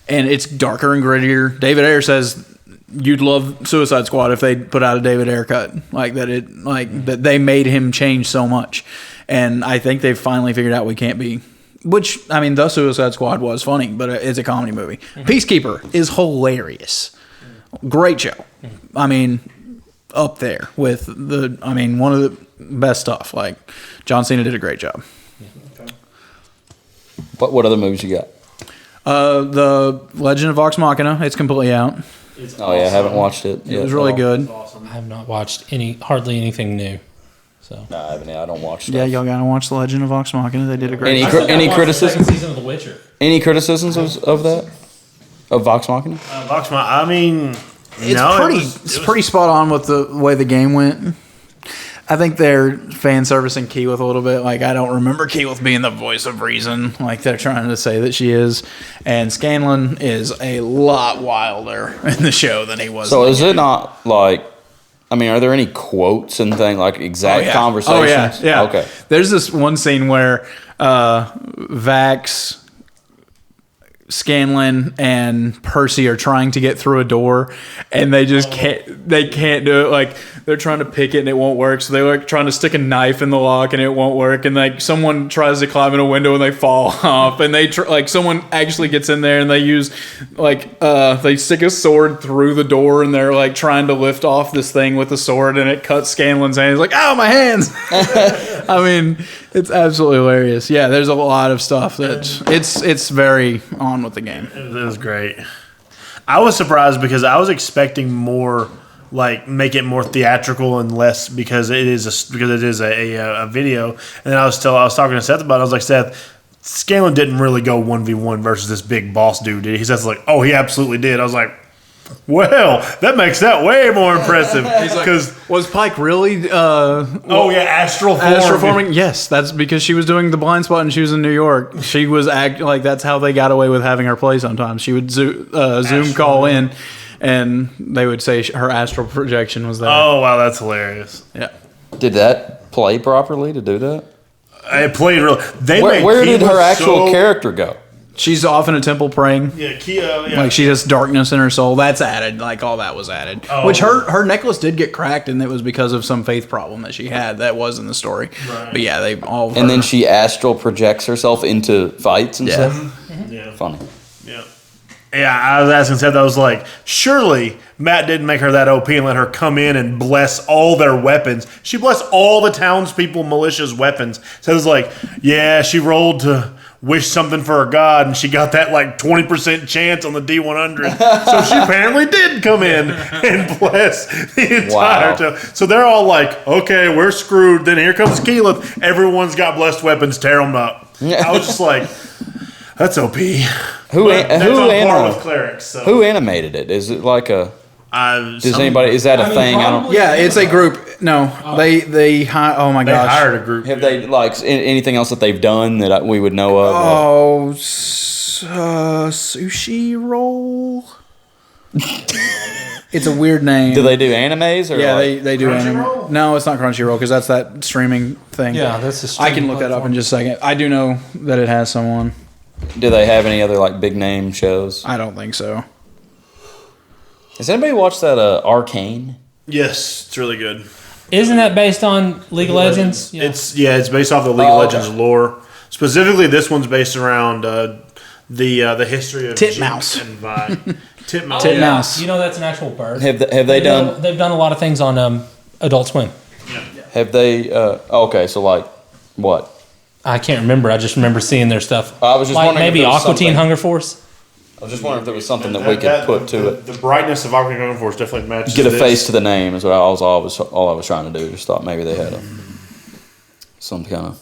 and it's darker and grittier. David Ayer says you'd love Suicide Squad if they put out a David Ayer cut, like that. That they made him change so much, and I think they've finally figured out we can't be. Which, I mean, The Suicide Squad was funny, but it's a comedy movie. Peacekeeper is hilarious. Great show. I mean, up there with one of the best stuff. Like, John Cena did a great job. What other movies you got? The Legend of Vox Machina, it's completely out. Oh yeah, I haven't watched it. It was really good. I have not watched hardly anything new. So No, I don't watch stuff. Yeah, y'all gotta watch The Legend of Vox Machina. They did a great Any job. any criticism? season of The Witcher. Any criticisms of that? Of Vox Machina? I mean, It's pretty spot on with the way the game went. I think they're fan servicing Keyleth a little bit. Like, I don't remember Keyleth being the voice of reason, like they're trying to say that she is. And Scanlan is a lot wilder in the show than he was. So is it not like? I mean, are there any quotes and things like exact conversations? Oh yeah. Okay. There's this one scene where Vax, Scanlan, and Percy are trying to get through a door, and they just can't. They can't do it. Like, they're trying to pick it and it won't work. So they're like trying to stick a knife in the lock and it won't work. And like someone tries to climb in a window and they fall off. And they like someone actually gets in there and they use like they stick a sword through the door and they're like trying to lift off this thing with the sword and it cuts Scanlan's hand. He's like, "Ow, my hands!" I mean, it's absolutely hilarious. Yeah, there's a lot of stuff that it's very on with the game. It was great. I was surprised because I was expecting more, like, make it more theatrical and less because it is a video. And then I was talking to Seth about it. I was like, Seth, Scanlan didn't really go 1v1 versus this big boss dude, did he? He says, like, oh, he absolutely did. I was like, well, that makes that way more impressive. Because was Pike really? astral forming? Yes, that's because she was doing the blind spot and she was in New York. She was like that's how they got away with having her play. Sometimes she would Zoom call in, and they would say her astral projection was there. Oh wow, that's hilarious. Yeah. Did that play properly to do that? It played real. Where did her actual character go? She's off in a temple praying. Yeah, Kia. Yeah. Like she has darkness in her soul. That's added. Like all that was added. Oh. Which her necklace did get cracked, and it was because of some faith problem that she had. That was in the story. Right. But yeah, they all. And then she astral projects herself into fights and stuff. Mm-hmm. Yeah. Funny. Yeah. Yeah, I was asking Seth, I was like, surely Matt didn't make her that OP and let her come in and bless all their weapons. She blessed all the townspeople militia's weapons. So it was like, yeah, she rolled to wish something for her god, and she got that like 20% chance on the D100. So she apparently did come in and bless the entire town. So they're all like, okay, we're screwed. Then here comes Keyleth. Everyone's got blessed weapons. Tear them up. I was just like, that's OP. Who animated it? Is it like a? Does anybody? Is that a thing? I don't. Yeah, it's a group. No, they. Oh my gosh, they hired a group. Have they like anything else that they've done that we would know of? Oh, sushi roll. It's a weird name. Do they do animes or? Yeah, like they do anime. No, it's not Crunchyroll because that's that streaming thing. Yeah, that's a I can look that up in just a second. I do know that it has someone. Do they have any other like big name shows? I don't think so. Has anybody watched that Arcane? Yes, it's really good. Isn't that based on League of Legends? Yeah. It's based off the League of Legends lore. Specifically, this one's based around the history of Titmouse Jinx and Vi. Titmouse. Titmouse. You know that's an actual bird. Have they done? They've done a lot of things on Adult Swim. Yeah. Have they? Okay, so like what? I can't remember. I just remember seeing their stuff. I was just like wondering if maybe there was Aqua Teen something- Hunger Force. I was just wondering if there was something that we could put to it. The brightness of Aqua Teen Force definitely matches. Get a this. face to the name is what all I was trying to do. Just thought maybe they had some kind of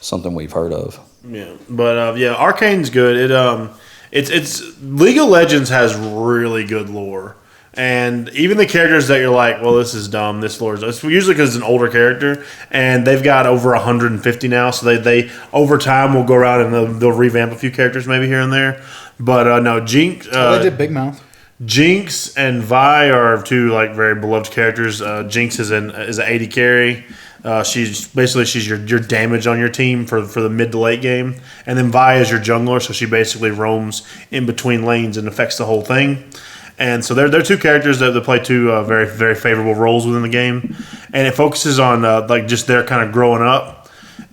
something we've heard of. Yeah, but Arcane's good. It's League of Legends has really good lore, and even the characters that you're like, well, this is dumb. This lore is. It's usually because it's an older character, and they've got over 150 now. So they over time will go around and they'll revamp a few characters maybe here and there. But no, Jinx. They did Big Mouth. Jinx and Vi are two like very beloved characters. Jinx is an 80 carry. She's your damage on your team for the mid to late game, and then Vi is your jungler, so she basically roams in between lanes and affects the whole thing. And so they're two characters that play two very very favorable roles within the game, and it focuses on like just their kind of growing up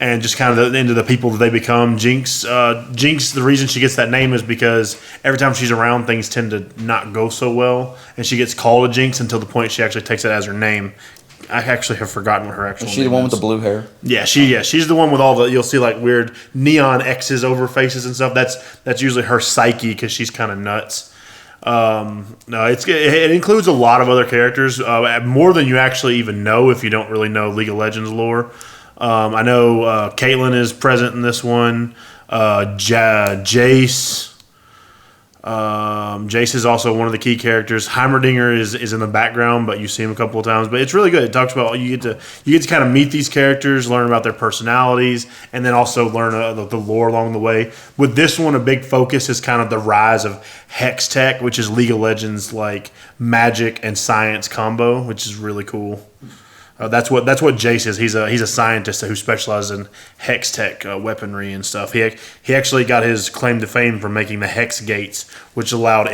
and just kind of into the people that they become. Jinx, the reason she gets that name is because every time she's around, things tend to not go so well, and she gets called a Jinx until the point she actually takes it as her name. I actually have forgotten what her actual name is. Is she the one with the blue hair? Yeah, she's the one with all the, you'll see like weird neon X's over faces and stuff. That's usually her psyche because she's kind of nuts. No, it includes a lot of other characters, more than you actually even know if you don't really know League of Legends lore. I know Caitlyn is present in this one. Jace. Jace is also one of the key characters. Heimerdinger is in the background, but you see him a couple of times. But it's really good. It talks about you get to kind of meet these characters, learn about their personalities, and then also learn the lore along the way. With this one, a big focus is kind of the rise of Hex Tech, which is League of Legends like magic and science combo, which is really cool. That's what Jace is. He's a scientist who specializes in hex tech weaponry and stuff. He actually got his claim to fame from making the hex gates, which allowed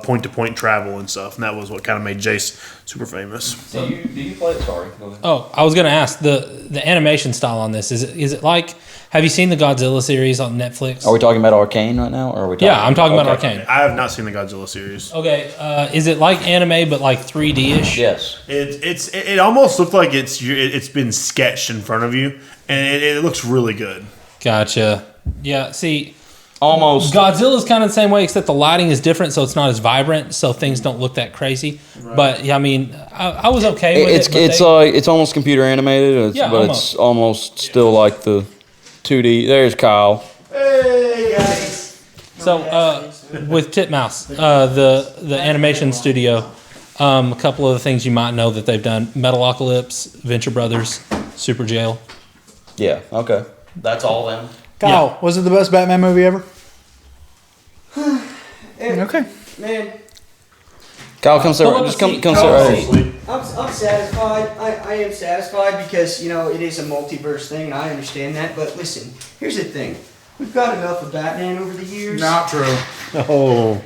point to point travel and stuff. And that was what kind of made Jace super famous. Do you play it? Sorry. Go ahead. Oh, I was going to ask the animation style on this. Is it like? Have you seen the Godzilla series on Netflix? Are we talking about Arcane right now, or are we? Yeah, I'm talking about Arcane. I have not seen the Godzilla series. Okay, is it like anime but like 3D-ish? Yes. It almost looked like it's been sketched in front of you, and it looks really good. Gotcha. Yeah. See, Almost. Godzilla's kind of the same way, except the lighting is different, so it's not as vibrant, so things don't look that crazy. Right. But yeah, I mean, I was okay with it. It's almost computer animated, but it's almost still like the 2D. There's Kyle. Hey guys. So with Titmouse, the animation studio, a couple of the things you might know that they've done: Metalocalypse, Venture Brothers, Super Jail. Yeah. Okay. That's all them. Kyle, was it the best Batman movie ever? Okay. Man, Kyle, come sit. Just come sit right here. I'm satisfied. I am satisfied because, it is a multiverse thing, and I understand that. But listen, here's the thing. We've got enough of Batman over the years. Not true. Oh.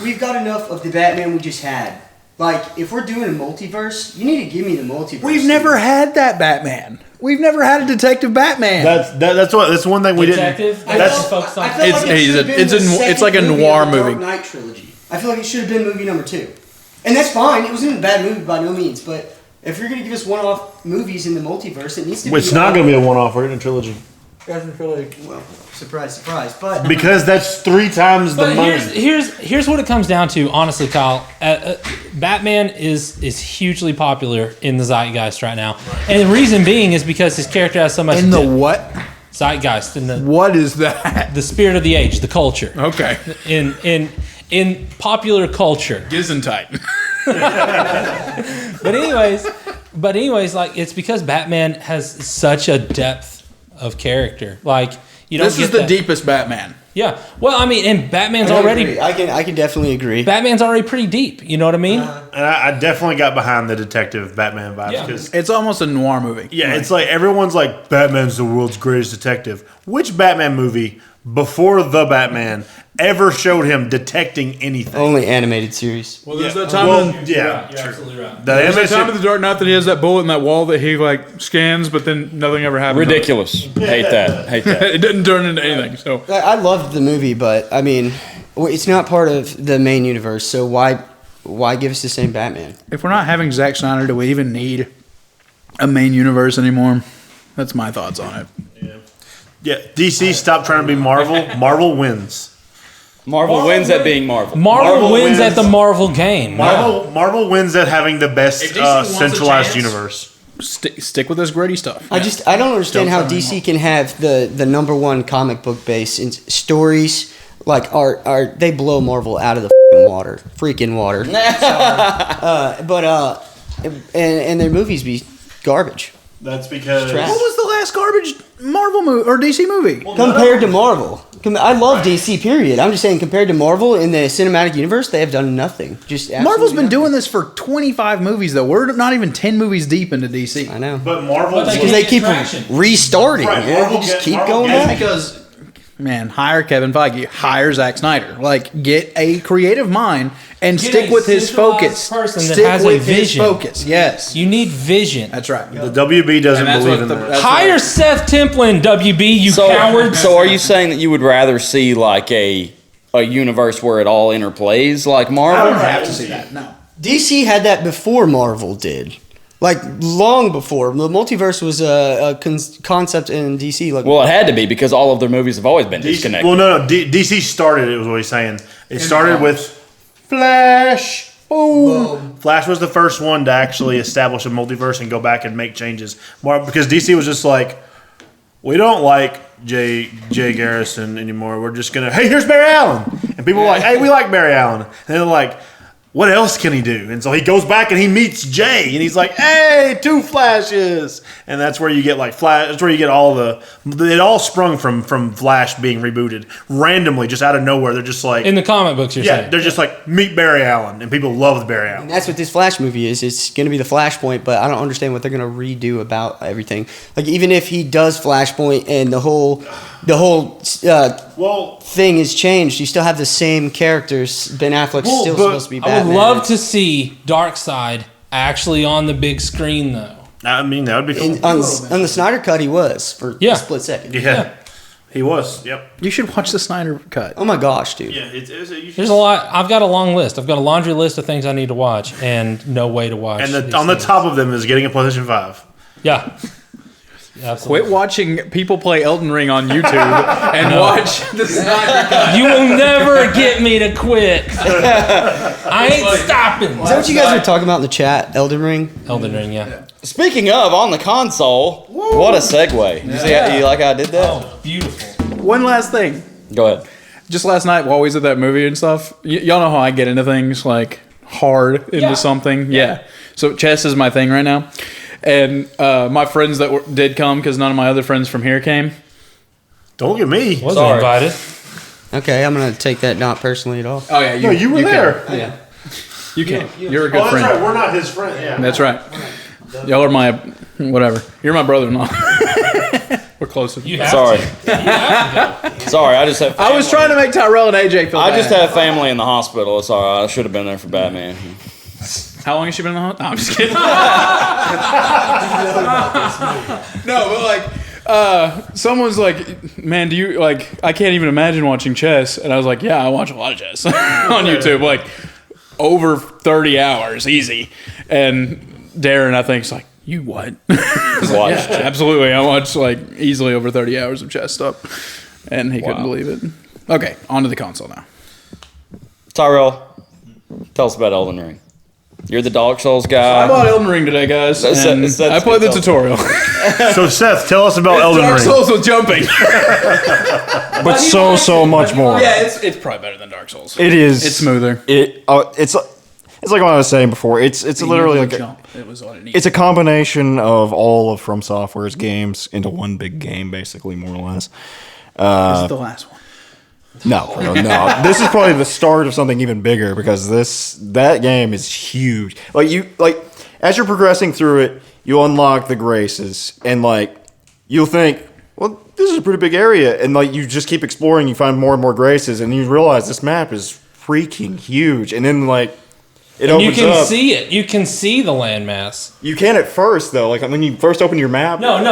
We've got enough of the Batman we just had. Like, if we're doing a multiverse, you need to give me the multiverse. We've never had that Batman. We've never had a Detective Batman. That's one thing we Detective? didn't. That's focused on. It's like a noir movie. Dark Knight trilogy. I feel like it should have been movie number 2. And that's fine. It wasn't a bad movie by no means. But if you're going to give us one-off movies in the multiverse, it needs to be... It's not going to be a one-off. We're in a trilogy. Well, surprise, surprise. But because that's 3 times the money. Here's what it comes down to, honestly, Kyle. Batman is hugely popular in the zeitgeist right now, and the reason being is because his character has so much. In the what? Zeitgeist. In the What is that? the spirit of the age, the culture. Okay. In popular culture. Gesundheit. But anyways, like it's because Batman has such a depth of character. Like you don't. This is the deepest Batman. Yeah. Well, I mean, and Batman's I already. agree. I can definitely agree. Batman's already pretty deep. You know what I mean? And I definitely got behind the detective Batman vibes Yeah. because It's almost a noir movie. it's like everyone's like Batman's the world's greatest detective. Which Batman movie before the Batman ever showed him detecting anything? Only animated series. Well, there's that time. You're absolutely right. The There's that animated time in the Dark Knight that he has that bullet in that wall that he like scans, but then nothing ever happens. Ridiculous. Hate that. It didn't turn into anything. So I loved the movie, but I mean, it's not part of the main universe. So why give us the same Batman? if we're not having Zack Snyder, do we even need a main universe anymore? That's my thoughts on it. Yeah, DC stopped trying to be Marvel. Marvel wins. Marvel wins at being Marvel. Marvel wins at wins. the Marvel game. Marvel wins at having the best If DC wants a centralized chance- universe. Stick with this gritty stuff. I don't understand how Don't try DC can have the number one comic book base in stories like are they blow Marvel out of the freaking water. And their movies be garbage That's because Trash. What was the last garbage Marvel movie or DC movie? compared to Marvel. I love DC. Period. I'm just saying, compared to Marvel in the cinematic universe, they have done nothing. Just Marvel's been absolutely doing this for 25 movies though. We're not even 10 movies deep into DC. nothing. I know. But Marvel But they Because they keep Traction. restarting. Right, Yeah, Marvel they just get- keep Marvel going gets- back. Because, man, hire Kevin Feige, hire Zack Snyder. Like, get a creative mind and Get stick a with his centralized focus. person that Stick has a with his vision. focus. Yes, You need vision. that's right. the WB doesn't And that's believe what in the- that. that's Hire what- Seth Templin, WB, you cowards. So are you saying that you would rather see like a universe where it all interplays like Marvel? I don't have to see that. No. DC had that before Marvel did. Like, long before. The multiverse was a concept in DC. Like, Well, it had to be because all of their movies have always been disconnected. Well, no. DC started it. Was what he's saying. It started with Flash. Boom. Flash was the first one to actually establish a multiverse and go back and make changes. Because DC was just like, we don't like Jay Garrison anymore. We're just gonna, hey, here's Barry Allen, and people are like, hey, we like Barry Allen, and they're like, what else can he do? And so he goes back and he meets Jay, and he's like, hey, 2 Flashes, and that's where you get like Flash. That's where you get all it all sprung from Flash being rebooted randomly, just out of nowhere. They're just like In the comic books, you're saying. they're just like meet Barry Allen, and people love Barry Allen. And that's what this Flash movie is. It's going to be the Flashpoint, but I don't understand what they're going to redo about everything. Like, even if he does Flashpoint and the whole thing is changed, you still have the same characters. Ben Affleck's still supposed to be Batman. I would love to see Darkseid actually on the big screen, though. I mean, that would be cool. On the Snyder Cut, he was for a split second. Yeah. He was. Yep. You should watch the Snyder Cut. Oh my gosh, dude. Yeah. There's a lot. I've got a long list. I've got a laundry list of things I need to watch, and no way to watch. And these on the things. top of them is getting a PlayStation 5. Yeah. Absolutely. Quit watching people play Elden Ring on YouTube and watch the Snyder Cut. You will never get me to quit. I ain't stopping. Is that what you guys were talking about in the chat? Elden Ring? Elden Ring, yeah. Speaking of, on the console, what a segue. You see how you like how I did that? Oh, beautiful. One last thing. Go ahead. Just last night while we was at that movie and stuff, y'all know how I get into things like hard into something? Yeah. So chess is my thing right now. And my friends that did come, because none of my other friends from here came. Don't look at me. Wasn't invited. Okay, I'm going to take that not personally at all. Oh, yeah. You were there. Yeah. You can. You're a good Oh, that's friend. right. We're not his friend. Yeah. That's right. Y'all are my, whatever. You're my brother-in-law. We're close. You have Sorry. to. You have to go. Sorry, I just have I was trying to make Tyrell and AJ feel I bad. just have family in the hospital. It's all right. I should have been there for Batman. How long has she been in the hospital? No, I'm just kidding. No, but like, someone's like, man, do you, like, I can't even imagine watching chess. And I was like, yeah, I watch a lot of chess on YouTube. Like, over 30 hours, easy. And Darren, I think, is like, you what? Watched Yeah, absolutely. I watched, like, easily over 30 hours of chess stuff. And he couldn't believe it. Okay, on to the console now. Tyrell, tell us about Elden Ring. You're the Dark Souls guy. I bought Elden Ring today, guys. That's- And that's I played the good tutorial. So Seth, tell us about Elden Dark Ring. Souls with jumping. But so much more. Yeah, it's probably better than Dark Souls. It is. It's smoother. It's like what I was saying before. It's literally like It was what it needed. it's a combination of all of From Software's games into one big game, basically, more or less. This is the last one. No. This is probably the start of something even bigger because that game is huge. Like as you're progressing through it, you'll unlock the graces, and like you'll think, well, this is a pretty big area, and like you just keep exploring, you find more and more graces, and you realize this map is freaking huge, and then like it You opens can up. see it. You can see the landmass. You can at first though, like when you first open your map. No.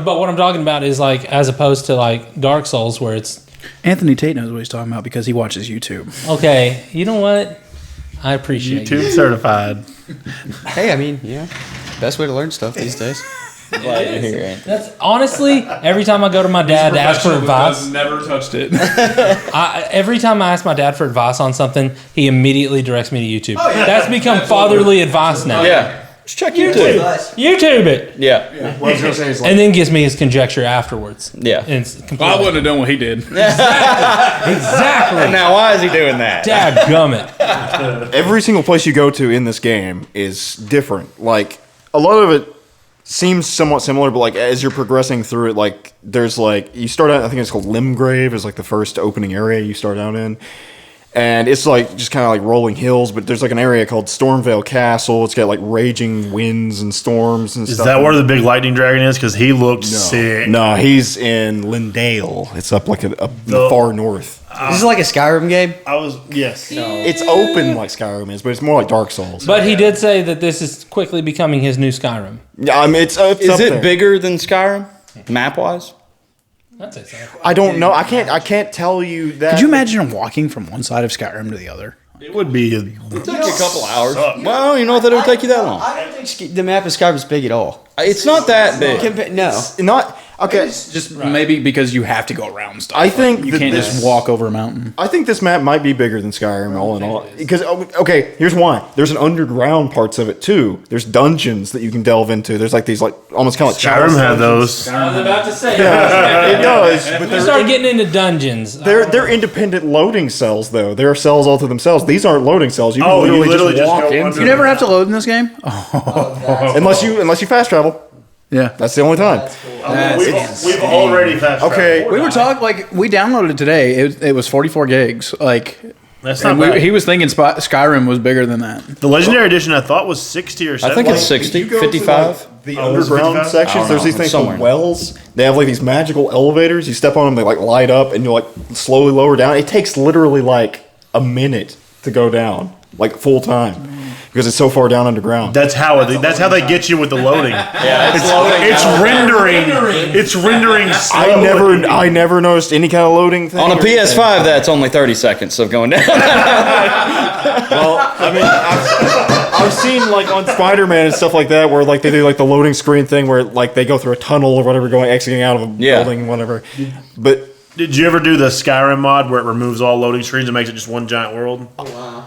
But what I'm talking about is like as opposed to like Dark Souls, where it's Anthony Tate knows what he's talking about because he watches YouTube. okay. You know what? I appreciate YouTube you. certified. Hey, I mean, yeah. Best way to learn stuff these days. Glad you're here, Ant. That's honestly every time I go to my dad to ask for advice. Never touched it. Every time I ask my dad for advice on something, he immediately directs me to YouTube. That's become fatherly advice now. Yeah. Just check YouTube. YouTube it, Yeah. What I was gonna say is like, and then gives me his conjecture afterwards. Yeah. And it's completely I wouldn't have done what he did. exactly. Now, why is he doing that? Dad gummit. every single place you go to in this game is different. Like a lot of it seems somewhat similar, but like as you're progressing through it, like there's like you start out. I think it's called Limgrave is like the first opening area you start out in, and it's like just kind of like rolling hills. But there's like an area called Stormvale Castle. It's got like raging winds and storms and Is stuff. that where the big lightning dragon is? Because he looked sick. No, he's in Lindale. It's up like up in the far north. This is like a Skyrim game. Yes. It's open like Skyrim is, but it's more like Dark Souls. But he did say that this is quickly becoming his new Skyrim. Yeah, I mean, it's Is up it there. bigger than Skyrim, map wise? I'd say so. I don't know. I can't tell you that. Could you imagine walking from one side of Skyrim to the other? It would be. It took you a couple hours. Well, you know that it would take you that long. I don't think the map of Skyrim is big at all. It's not that big. No. Not. Okay, It's just maybe because you have to go around stuff. I think you that can't this- just walk over a mountain. I think this map might be bigger than Skyrim, all in all. Because okay, here's why. There's an underground parts of it too. There's dungeons that you can delve into. There's like these almost kind of like Skyrim had dungeons. those. I was about to say. It does, but We start getting into dungeons. they're independent loading cells though. They're cells all to themselves. These aren't loading cells. You Oh, you literally, literally just just walk go into under You them. never have to load in this game. unless you fast travel. Yeah. That's the only time. We've already fast Okay. We were talking we downloaded it today. It was 44 gigs. That's not And bad. he was thinking Skyrim was bigger than that. The Legendary Edition I thought was 60 or 70. I think it's 60, If you go to, 55. the Oh, was it underground 55? sections, I don't there's know. these things It's somewhere. called wells. They have like these magical elevators. You step on them, they like light up, and you like slowly lower down. It takes literally like a minute to go down, like full time, because it's so far down underground. That's how they get you with the loading. It's rendering. It's rendering slowly. I never noticed any kind of loading thing. On a PS5, that's only 30 seconds of going down. Well, I mean, I've seen like on Spider-Man and stuff like that, where like they do like the loading screen thing, where like they go through a tunnel or whatever, exiting out of a building, whatever. But Did you ever do the Skyrim mod where it removes all loading screens and makes it just one giant world?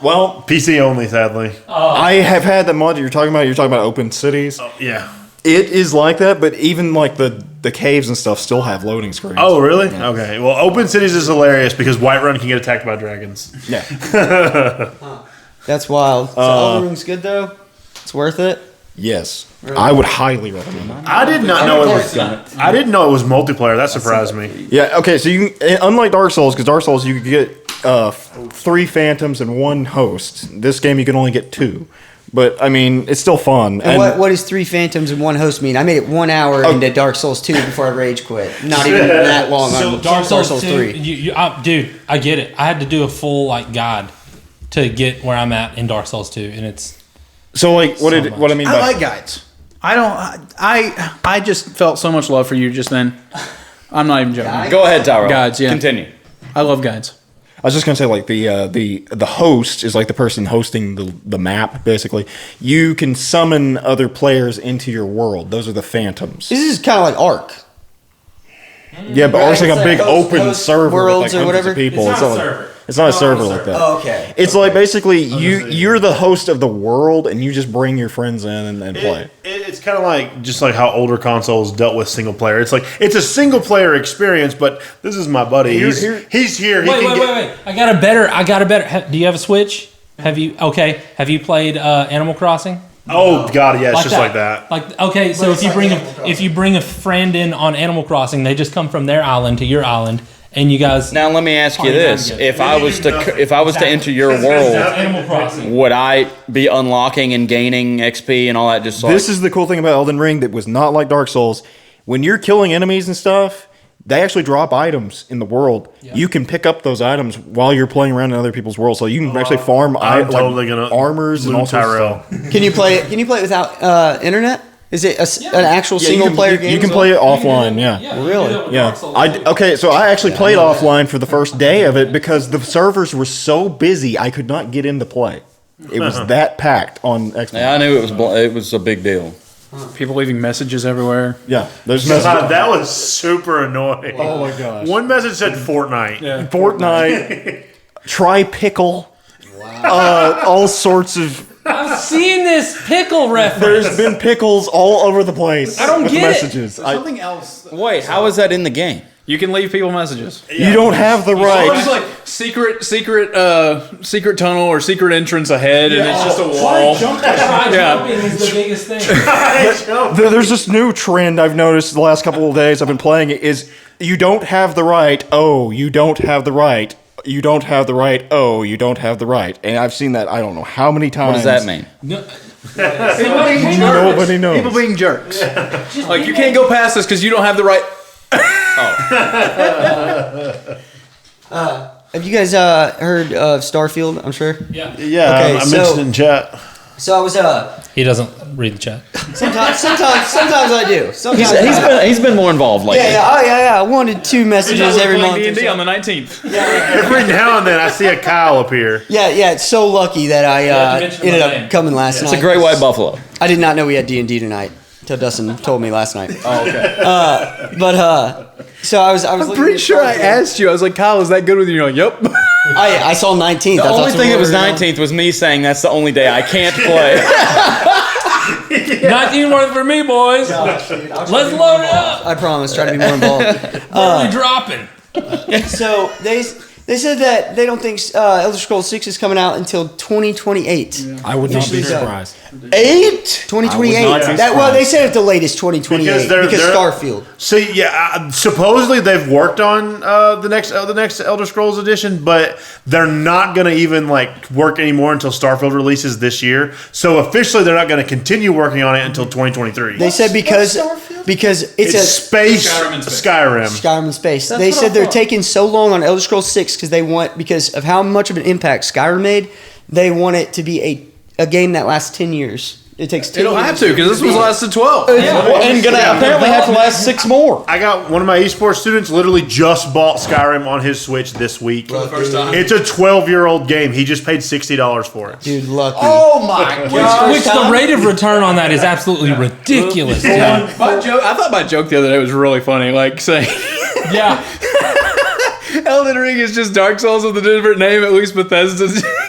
well, PC only, sadly. I have had that mod that you're talking about. You're talking about open cities. Yeah. It is like that, but even like the caves and stuff still have loading screens. Oh, really? Okay. Well, Open Cities is hilarious because Whiterun can get attacked by dragons. yeah. That's wild. So Elden Ring's good though. It's worth it. Yes, I would highly recommend it. I did not know it was. I didn't know it was multiplayer. That surprised me. Yeah. Okay. So you can, unlike Dark Souls, because Dark Souls you could get 3 phantoms and 1 host. This game you can only get 2. But I mean, it's still fun. And what does 3 phantoms and 1 host mean? I made it 1 hour into Dark Souls 2 before I rage quit. Not even that long on Dark Souls 2, 3. dude, I get it. I had to do a full guide to get where I'm at in Dark Souls 2, and it's So like, what So did much. what I mean I by like guides. I just felt so much love for you just then. I'm not even joking. Go ahead, Tyrell. Guides, yeah. Continue. I love guides. I was just gonna say like the host is like the person hosting the map basically. You can summon other players into your world. Those are the phantoms. This is kind of like Ark. Yeah, but ours like a big Host open server with worlds like or hundreds whatever? of people. It's not a like- server. It's not a No, server it's a like that. Oh, okay. It's like basically you're the host of the world and you just bring your friends in and play. It's kind of like just like how older consoles dealt with single player. It's like it's a single player experience, but this is my buddy. He's here. He wait. I got a better. Do you have a Switch? Have you played Animal Crossing? Oh God, yeah, it's just like that. Like okay, so if you bring a friend in on Animal Crossing, they just come from their island to your island, and you guys. Now let me ask you Fine, this: I'm good. if I was to enter your That's world, Animal Crossing. would I be unlocking and gaining XP and all that? Just like This is the cool thing about Elden Ring that was not like Dark Souls. When you're killing enemies and stuff, they actually drop items in the world. Yeah. You can pick up those items while you're playing around in other people's worlds. So you can actually farm I'm totally gonna armors and all loot sorts of Tyrell. stuff. Can you play it? Can you play it without internet? Is it an actual Yeah, single player game? You can play it offline, yeah. Really? Yeah. Okay, so I actually played offline for the first day of it because the servers were so busy I could not get into play. It was that packed on Xbox. Yeah, I knew it was a big deal. People leaving messages everywhere. Yeah, there's God, that was super annoying. Oh my gosh. One message said Fortnite. Fortnite, try pickle, all sorts of. I've seen this pickle reference. There's been pickles all over the place. I don't with get it. messages. Something else. Wait, how is that in the game? You can leave people messages. You don't have the It's right. like secret tunnel or secret entrance ahead, and it's just a wall. Jumping is the biggest thing. There's this new trend I've noticed the last couple of days I've been playing it is you don't have the right. Oh, you don't have the right. You don't have the right. Oh, you don't have the right. And I've seen that I don't know how many times. What does that mean? Nobody knows. People being jerks. Like you can't go past this because you don't have the right. Have you guys heard of Starfield? I'm sure. Yeah. Yeah, Okay, I so- mentioned it in chat. So I was He doesn't read the chat. sometimes I do. Sometimes He's been more involved lately. yeah. I wanted 2 messages every month. or D&D so. on the 19th. Every now and then I see a Kyle appear. Yeah. It's so lucky that I have to mention ended my up name. coming last night. It's a great white buffalo. I did not know we had D&D tonight. To till Dustin told me last night. Oh, okay. So I was. I'm pretty sure I asked you. I was like, Kyle, is that good with you? You're like, yep. I saw 19th. The only thing that was 19th was me saying that's the only day I can't play. 19 worth for me, boys. Let's load it up. I promise. Try to be more involved. What are we dropping? So they said that they don't think Elder Scrolls 6 is coming out until 2028. I would not be Officially done. surprised. 2028. not be Well, they said at the latest 2028 because Starfield. See, yeah, supposedly they've worked on the next Elder Scrolls edition, but they're not going to even like work anymore until Starfield releases this year. So officially, they're not going to continue working on it until 2023. They said because it's a space Skyrim in space. Skyrim. in space. They said they're taking so long on Elder Scrolls 6 because of how much of an impact Skyrim made. They want it to be a game that lasts 10 years. It takes 10 It'll years. have to because this was lasted 12. And gonna apparently have to last 6 more. I got one of my esports students literally just bought Skyrim on his Switch this week. For the first time. It's a 12-year-old game. He just paid $60 for it. Dude, lucky. Oh my god! Which the rate of return on that is absolutely ridiculous. dude. I thought my joke the other day was really funny. Like saying Yeah. Elden Ring is just Dark Souls with a different name. At least Bethesda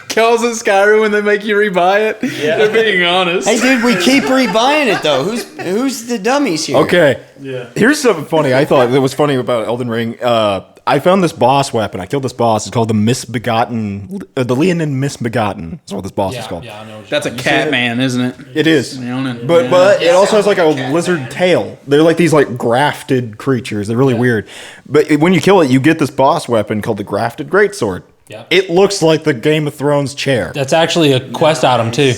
calls it Skyrim when they make you rebuy it. Yeah. They're being honest. Hey, dude, we keep rebuying it though. Who's the dummies here? Okay. Yeah. Here's something funny. I thought that was funny about Elden Ring. I found this boss weapon. I killed this boss. It's called the Misbegotten, the Leonin Misbegotten. That's what this boss is called. Yeah, I know. That's a cat man, isn't it? It is. Leonin. But it also has like a lizard tail. They're like these like grafted creatures. They're really weird. But when you kill it, you get this boss weapon called the Grafted Greatsword. Yeah. It looks like the Game of Thrones chair. That's actually a quest item too.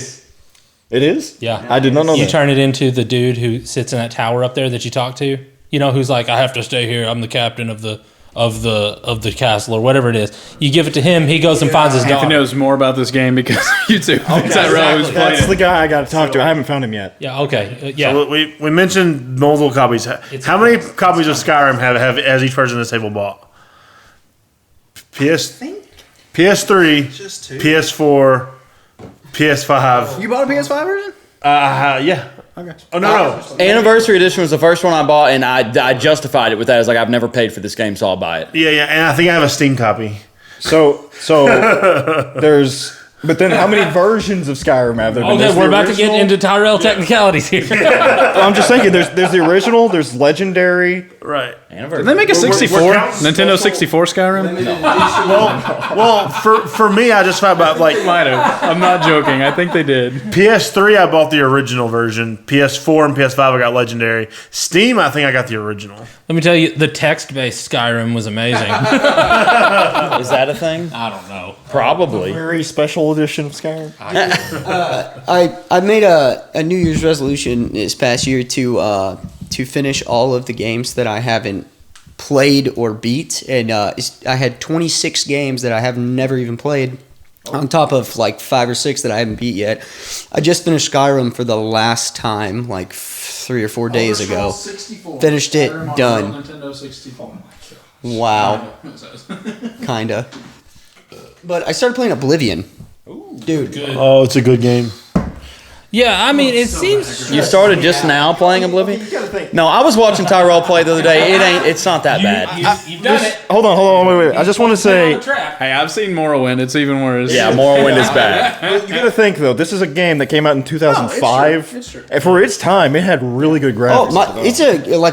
It is? Yeah. I did not know You that. turn it into the dude who sits in that tower up there that you talk to. You know, who's like, I have to stay here. I'm the captain of the castle or whatever it is. You give it to him. He goes and finds his Anthony dog. knows more about this game because YouTube. It's that row who's playing That's it. the guy I got to talk to. I haven't found him yet. Yeah. Okay. Yeah. So we mentioned multiple copies. How many copies of Skyrim has each person at this table bought? PS3, PS4, PS5. You bought a PS5 version? Yeah. Okay. Oh no. Anniversary Edition was the first one I bought, and I justified it with that. As like, I've never paid for this game, so I'll buy it. Yeah, and I think I have a Steam copy. So there's. But then how many versions of Skyrim have there been? Okay, There's we're the about to get original- into Tyrell technicalities here. I'm just thinking, there's the original, there's Legendary. Right. Did they make a 64? Nintendo 64 Skyrim? Well, for me, I just found about like Might have. I'm not joking. I think they did. PS3, I bought the original version. PS4 and PS5, I got Legendary. Steam, I think I got the original. Let me tell you, the text-based Skyrim was amazing. Is that a thing? I don't know. Probably. Very special edition of Skyrim. I made a New Year's resolution this past year to finish all of the games that I haven't played or beat, and I had 26 games that I have never even played, on top of like 5 or 6 that I haven't beat yet. I just finished Skyrim for the last time, like 3 or 4 days ago. Finished it, done. Nintendo 64. Wow, kinda. But I started playing Oblivion. Dude, Oh, it's a good game. Yeah, I mean, it seems... You started just now playing Oblivion? No, I was watching Tyrell play the other day. It's not that bad. You've done it. Hold on, wait. I just want to say, Hey, I've seen Morrowind. It's even worse. Yeah, Morrowind is bad. you got to think though, this is a game that came out in 2005. It's true. And for its time, it had really good graphics. it's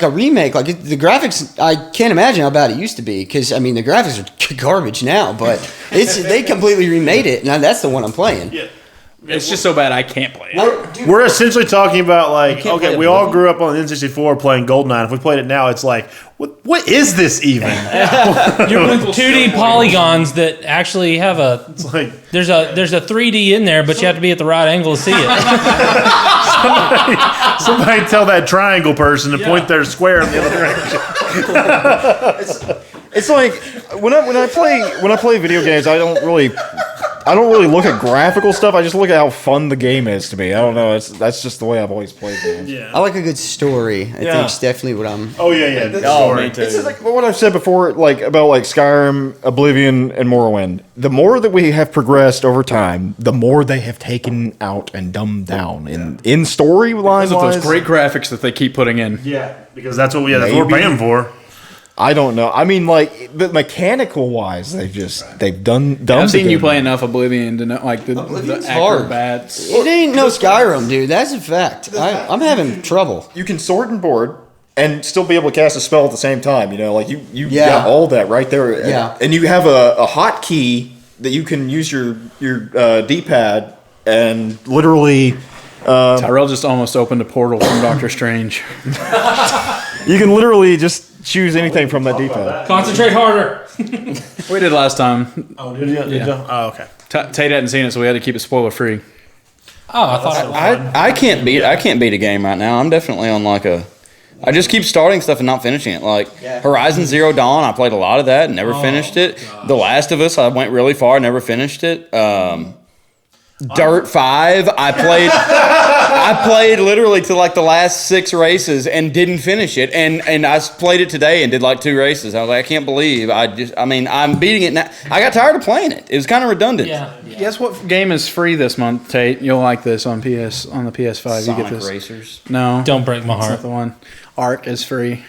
a remake. Like the graphics, I can't imagine how bad it used to be. Because I mean, the graphics are garbage now, but they completely remade it, and that's the one I'm playing. Yeah. It's just so bad I can't play it. We're essentially talking about like, can't okay, play we it, all grew up on the N64 playing GoldenEye. If we played it now, it's like, what is this even? You're with 2D polygons that actually have It's like there's a 3D in there, but you have to be at the right angle to see it. somebody tell that triangle person to point their square in the other direction. It's like when I play video games, I don't really I don't really look at graphical stuff. I just look at how fun the game is to me. I don't know. That's just the way I've always played games. Yeah. I like a good story. I think it's definitely what I'm. Oh yeah. The Oh, story. me too. This is like what I've said before, like about like Skyrim, Oblivion, and Morrowind. The more that we have progressed over time, the more they have taken out and dumbed down in storylines. Because of those great graphics that they keep putting in. Yeah, because that's what that's what we're Maybe. paying for. I don't know. I mean, like, but mechanical wise, they've done. I've seen you play enough Oblivion to know, like, the hard. acrobats. It ain't no Skyrim, dude. That's a fact. I'm having trouble. You can sword and board and still be able to cast a spell at the same time. You know, like you Yeah. got all that right there. Yeah. And you have a hotkey that you can use your D-pad and literally. Tyrell just almost opened a portal from Doctor Strange. You can literally just choose anything from that D-pad. Concentrate harder. We did last time. Oh, did you? Did you? Oh, okay. Tate hadn't seen it, so we had to keep it spoiler free. Oh, I thought I can't beat a game right now. I'm definitely on like a. I just keep starting stuff and not finishing it. Like Horizon Zero Dawn, I played a lot of that and never finished it. The Last of Us, I went really far, never finished it. Dirt 5, I played literally to like the last 6 races and didn't finish it. And I played it today and did like 2 races. I was like, I can't believe I'm beating it now. I got tired of playing it. It was kind of redundant. Yeah. Guess what game is free this month, Tate? You'll like this on the PS5. Sonic you get this. Racers. No, Don't break my that's not heart. the one. Arc is free.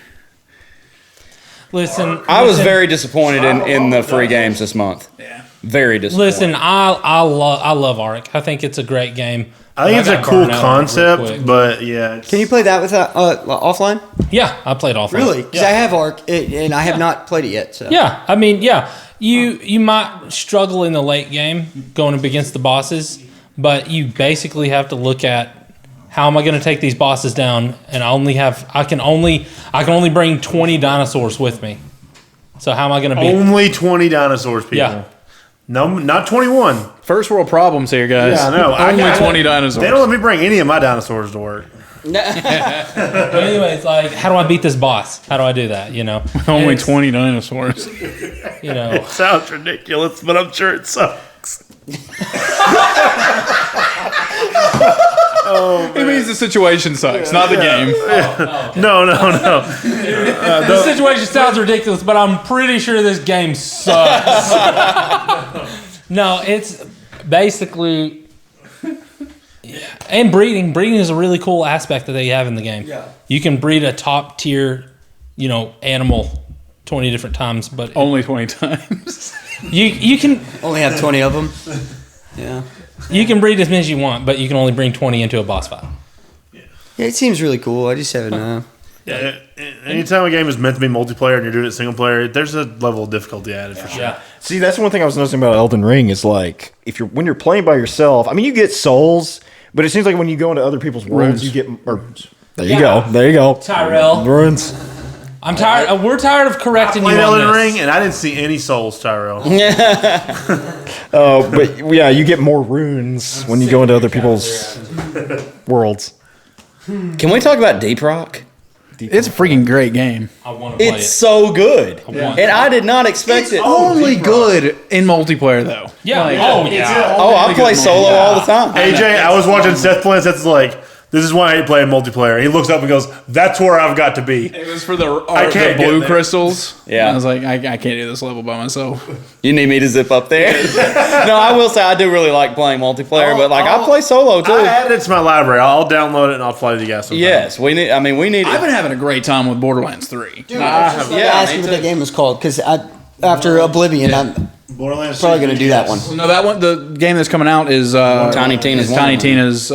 Listen, I was very disappointed in the free games this month. Yeah. Very disappointed. Listen, I love Ark. I think it's a great game. I think it's got a cool burned out real concept, quick. but yeah. Can you play that with offline? Yeah, I played offline. Really? Because Yeah. I have Ark, and I have not played it yet. So. Yeah, I mean, yeah, you might struggle in the late game going up against the bosses, but you basically have to look at how am I going to take these bosses down, and I can only bring 20 dinosaurs with me. So how am I going to beat? Only 20 dinosaurs, people. Yeah. No, not 21. First world problems here, guys. Yeah, I know. Only 20 dinosaurs. They don't let me bring any of my dinosaurs to work. But anyways, like, how do I beat this boss? How do I do that? You know, Only It's, 20 dinosaurs. You know, Sounds ridiculous, but I'm sure it sucks. It means the situation sucks, not the game. No. the situation sounds ridiculous, but I'm pretty sure this game sucks. No, it's basically. And breeding. Breeding is a really cool aspect that they have in the game. Yeah. You can breed a top tier, animal 20 different times, but Only 20 times. you can Only have 20 of them. Yeah. you can breed as many as you want, but you can only bring 20 into a boss fight. Yeah, it seems really cool. I just haven't. Yeah. Anytime a game is meant to be multiplayer and you're doing it single player, there's a level of difficulty added for sure. Yeah. See, that's one thing I was noticing about Elden Ring is like when you're playing by yourself. I mean, you get souls, but it seems like when you go into other people's worlds, Runes. you get. There you go. Tyrell. Ruins. I'm tired. We're tired of correcting you Played on Elden this. Ring and I didn't see any souls, Tyrell. But yeah, you get more runes when you go into other people's worlds. Can we talk about Deep Rock? It's a freaking great game. I want to play It's it. so good. want And I did not expect it. Only good in multiplayer, though. Yeah. Like, Oh yeah. Oh, I play solo all the time. AJ, I was watching Seth play and Seth's like, this is why I hate playing multiplayer. He looks up and goes, that's where I've got to be. It was for the can't get blue there. crystals. Yeah. I was like, I can't do this level by myself. You need me to zip up there? No, I will say I do really like playing multiplayer, but like I play solo too. I added it to my library. I'll download it and I'll play with you guys sometime. Yes, we need. I've been having a great time with Borderlands 3. Dude, I was just asking what that game was called because after Oblivion, I'm Borderlands probably 3, going to do that one. No, that one, the game that's coming out is Tiny Tina's one. Tiny Tina's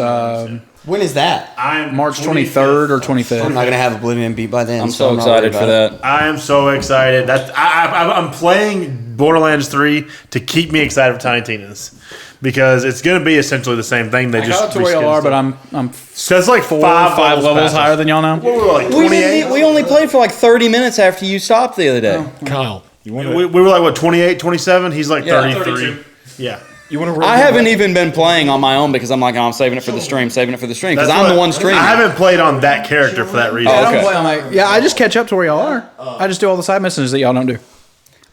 When is that? I'm March 23rd or I'm 25th. not going to have Oblivion beat by then. I'm so I'm not excited worried for about it. that. I am so excited. I'm playing Borderlands 3 to keep me excited for Tiny Tina's because it's going to be essentially the same thing. They I just got it to where y'all are, but I'm so it's like five levels higher than y'all now. What were we, like We 28? we only played for like 30 minutes after you stopped the other day. Kyle, you want We were like what 28, 27. He's like Yeah, 33. 32. Yeah. You want to? I haven't even been playing on my own because I'm like, oh, I'm saving it for the stream, because That's I'm what- the one streaming. I haven't played on that character for that reason. Oh, I okay. don't play on my, I just catch up to where y'all are. I just do all the side missions that y'all don't do.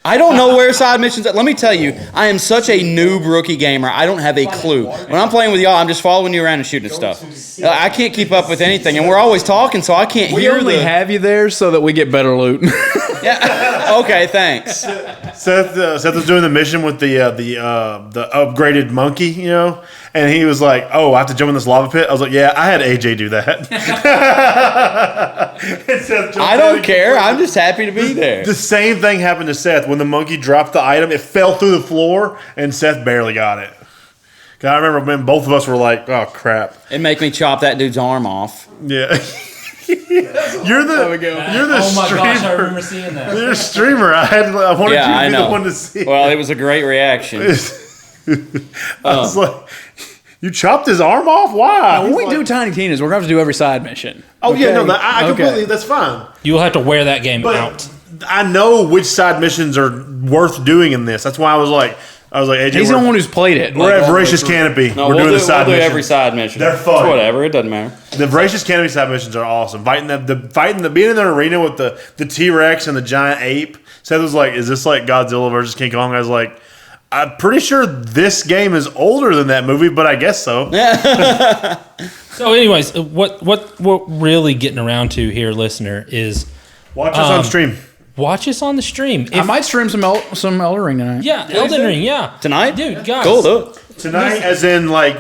I don't know where side missions are. Let me tell you, I am such a noob rookie gamer. I don't have a clue. When I'm playing with y'all, I'm just following you around and shooting stuff. I can't keep up with anything, and we're always talking, so I can't We hear only have you there so that we get better loot. Yeah. Okay, thanks. Seth was doing the mission with the upgraded monkey, you know, and he was like, "Oh, I have to jump in this lava pit." I was like, "Yeah, I had AJ do that." I don't care. I'm just happy to be there. The same thing happened to Seth when the monkey dropped the item. It fell through the floor, and Seth barely got it. 'Cause I remember when both of us were like, "Oh crap!" It make me chop that dude's arm off. Yeah. You're the Oh my streamer. gosh, I remember seeing that. You're a streamer. I wanted Yeah, you to I be know. the one to see. Well, it was a great reaction. I was like, "You chopped his arm off? Why?" When He's we like, do Tiny Tina's, we're going to have to do every side mission. oh yeah, no, Okay? I Okay. completely. That's fine. You'll have to wear that game But out. I know which side missions are worth doing in this. That's why I was like, AJ, He's the we're, only one who's played it. we're at Voracious Canopy. No, we're we'll doing do, the side we'll do missions. every side mission. They're fun. It's whatever. It doesn't matter. The Voracious Canopy side missions are awesome. Being in the arena with the T-Rex and the giant ape. Seth was like, "Is this like Godzilla versus King Kong?" I was like, "I'm pretty sure this game is older than that movie, but I guess so." So, anyways, what we're really getting around to here, listener, is Watch us on stream. watch us on the stream. I might stream some Elden Ring tonight. Yeah, Elden Ring, yeah. Tonight? Dude, guys. Cool, do it. Tonight, as in like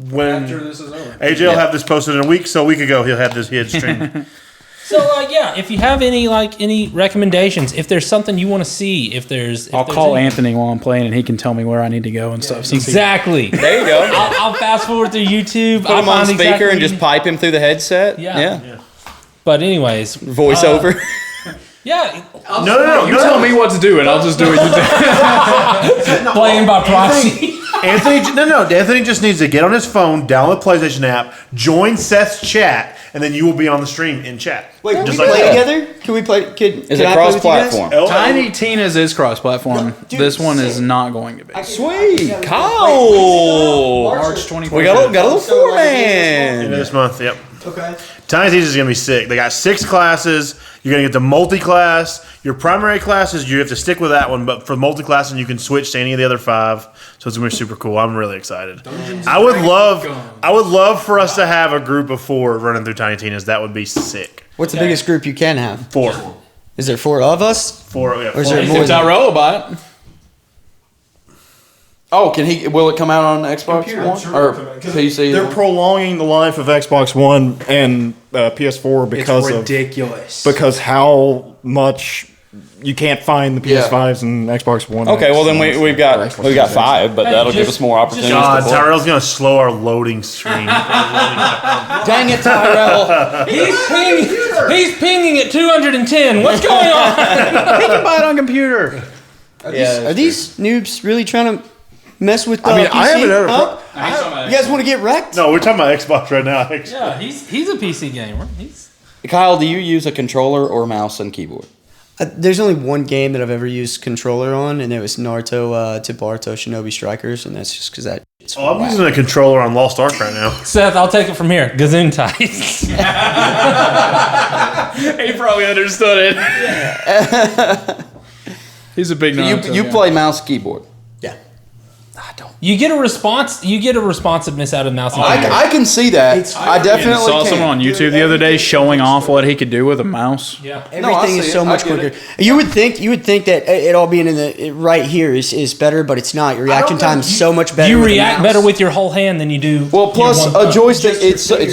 when this is over. AJ will have this posted in a week. So a week ago, he had streamed. So, yeah, if you have any recommendations, if there's something you want to see, if I'll there's call any- Anthony while I'm playing, and he can tell me where I need to go and stuff. Since he- Exactly. There you go. I'll fast forward through YouTube. Put I'll him on find speaker and exactly- just pipe him through the headset. Yeah. But anyways, Voiceover. yeah, No. You tell me what to do, and I'll just do it. playing by proxy. Anthony just needs to get on his phone, download the PlayStation app, join Seth's chat, and then you will be on the stream in chat. Wait, can Just we like play that. together? Can we play? Is it cross-platform? Tiny Tina's is cross-platform. Dude, This one is sick. not going to be. Sweet. Kyle. March 24th. We got a little four man. This month, yep. Okay. Tiny Teachers is going to be sick. They got 6 classes. You're going to get the multi-class. Your primary classes, you have to stick with that one, but for multi-class, and you can switch to any of the other 5. So it's going to be super cool. I'm really excited. I would love for us to have a group of 4 running through Tiny Tina's. That would be sick. What's the biggest group you can have? 4. Is there 4 of us? 4, yeah. Or is there 4. more? If Tyrell will buy it. Oh, will it come out on Xbox One or PC? They're prolonging the life of Xbox One and PS4 because how much you can't find the PS5s and Xbox One. Okay, well then we've got 5, but that'll give us more opportunities. God, to play. Tyrell's going to slow our loading screen. Dang it, Tyrell! He's pinging at 210. What's going on? He can buy it on computer. Are these noobs really trying to mess with the I mean, PC? I haven't had a Huh? You guys want to get wrecked? No, we're talking about Xbox right now. Yeah, he's a PC gamer. Kyle, do you use a controller or mouse and keyboard? There's only one game that I've ever used controller on, and it was Naruto to Boruto Shinobi Strikers, and that's just because that. Oh, I'm using a controller on Lost Ark right now. Seth, I'll take it from here. Gazoon ties. He probably understood it. He's a big Naruto You guy. play mouse keyboard. Yeah. You get a response. You get a responsiveness out of mouse and keyboard. I can see that. I I definitely saw can. someone on YouTube the other day showing off what he could do with a mouse. Yeah. Everything see is it. so I much get quicker. it. You would think that it all being in the right here is better, but it's not. Your reaction time is so much better. You with a react mouse. better with your whole hand than you do. Well, plus your one a joystick, it's jerky.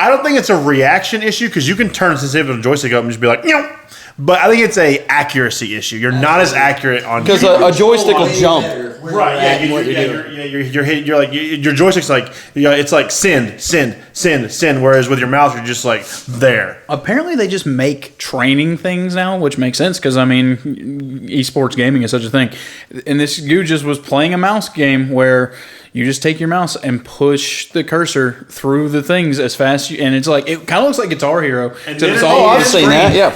I don't think it's a reaction issue because you can turn the sensitivity of the joystick up and just be like, no. But I think it's a accuracy issue. You're not as accurate on Because a joystick will jump. right. Yeah, you're hitting. You're like your joystick's like it's like send. Whereas with your mouse, you're just like there. Apparently, they just make training things now, which makes sense because, I mean, esports gaming is such a thing. And this dude just was playing a mouse game where you just take your mouse and push the cursor through the things as fast and it's like, it kind of looks like Guitar Hero. And So then it's it- all Oh, on I've the seen screen. that. Yeah.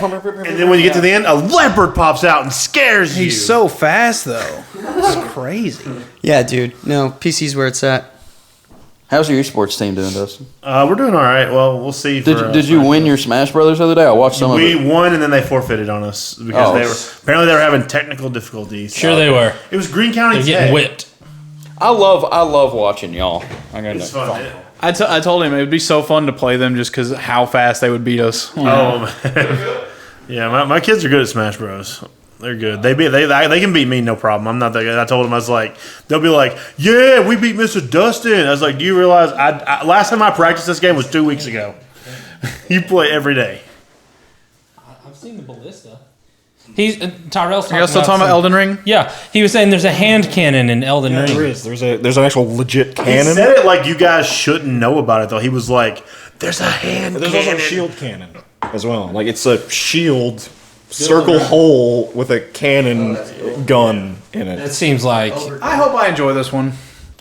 And then when you get to the end, a leopard pops out and scares you. He's so fast, though. It's crazy. Yeah, dude. No, PC's where it's at. How's your esports team doing, Dustin? We're doing all right. Well, we'll see. Did you win your Smash Brothers the other day? I watched some of We it. won, and then they forfeited on us because they were having technical difficulties. Sure, they were. It was Green County They're Tech. getting whipped. I love watching y'all. It's fun. I told him it would be so fun to play them just because how fast they would beat us. Oh, man. Yeah, my kids are good at Smash Bros. They're good. They can beat me, no problem. I'm not that good. I told them, I was like, they'll be like, yeah, we beat Mr. Dustin. I was like, do you realize I last time I practiced this game was 2 weeks ago. You play every day. I've seen the ballista. He's Tyrell's Are you still talking about Elden Ring? Yeah, he was saying there's a hand cannon in Elden Ring. There is. There's an actual legit He cannon. said it like you guys shouldn't know about it, though. He was like, there's a hand There's cannon. also a shield cannon as well. Like it's a shield circle hole with a cannon gun in it. It seems like. I hope I enjoy this one.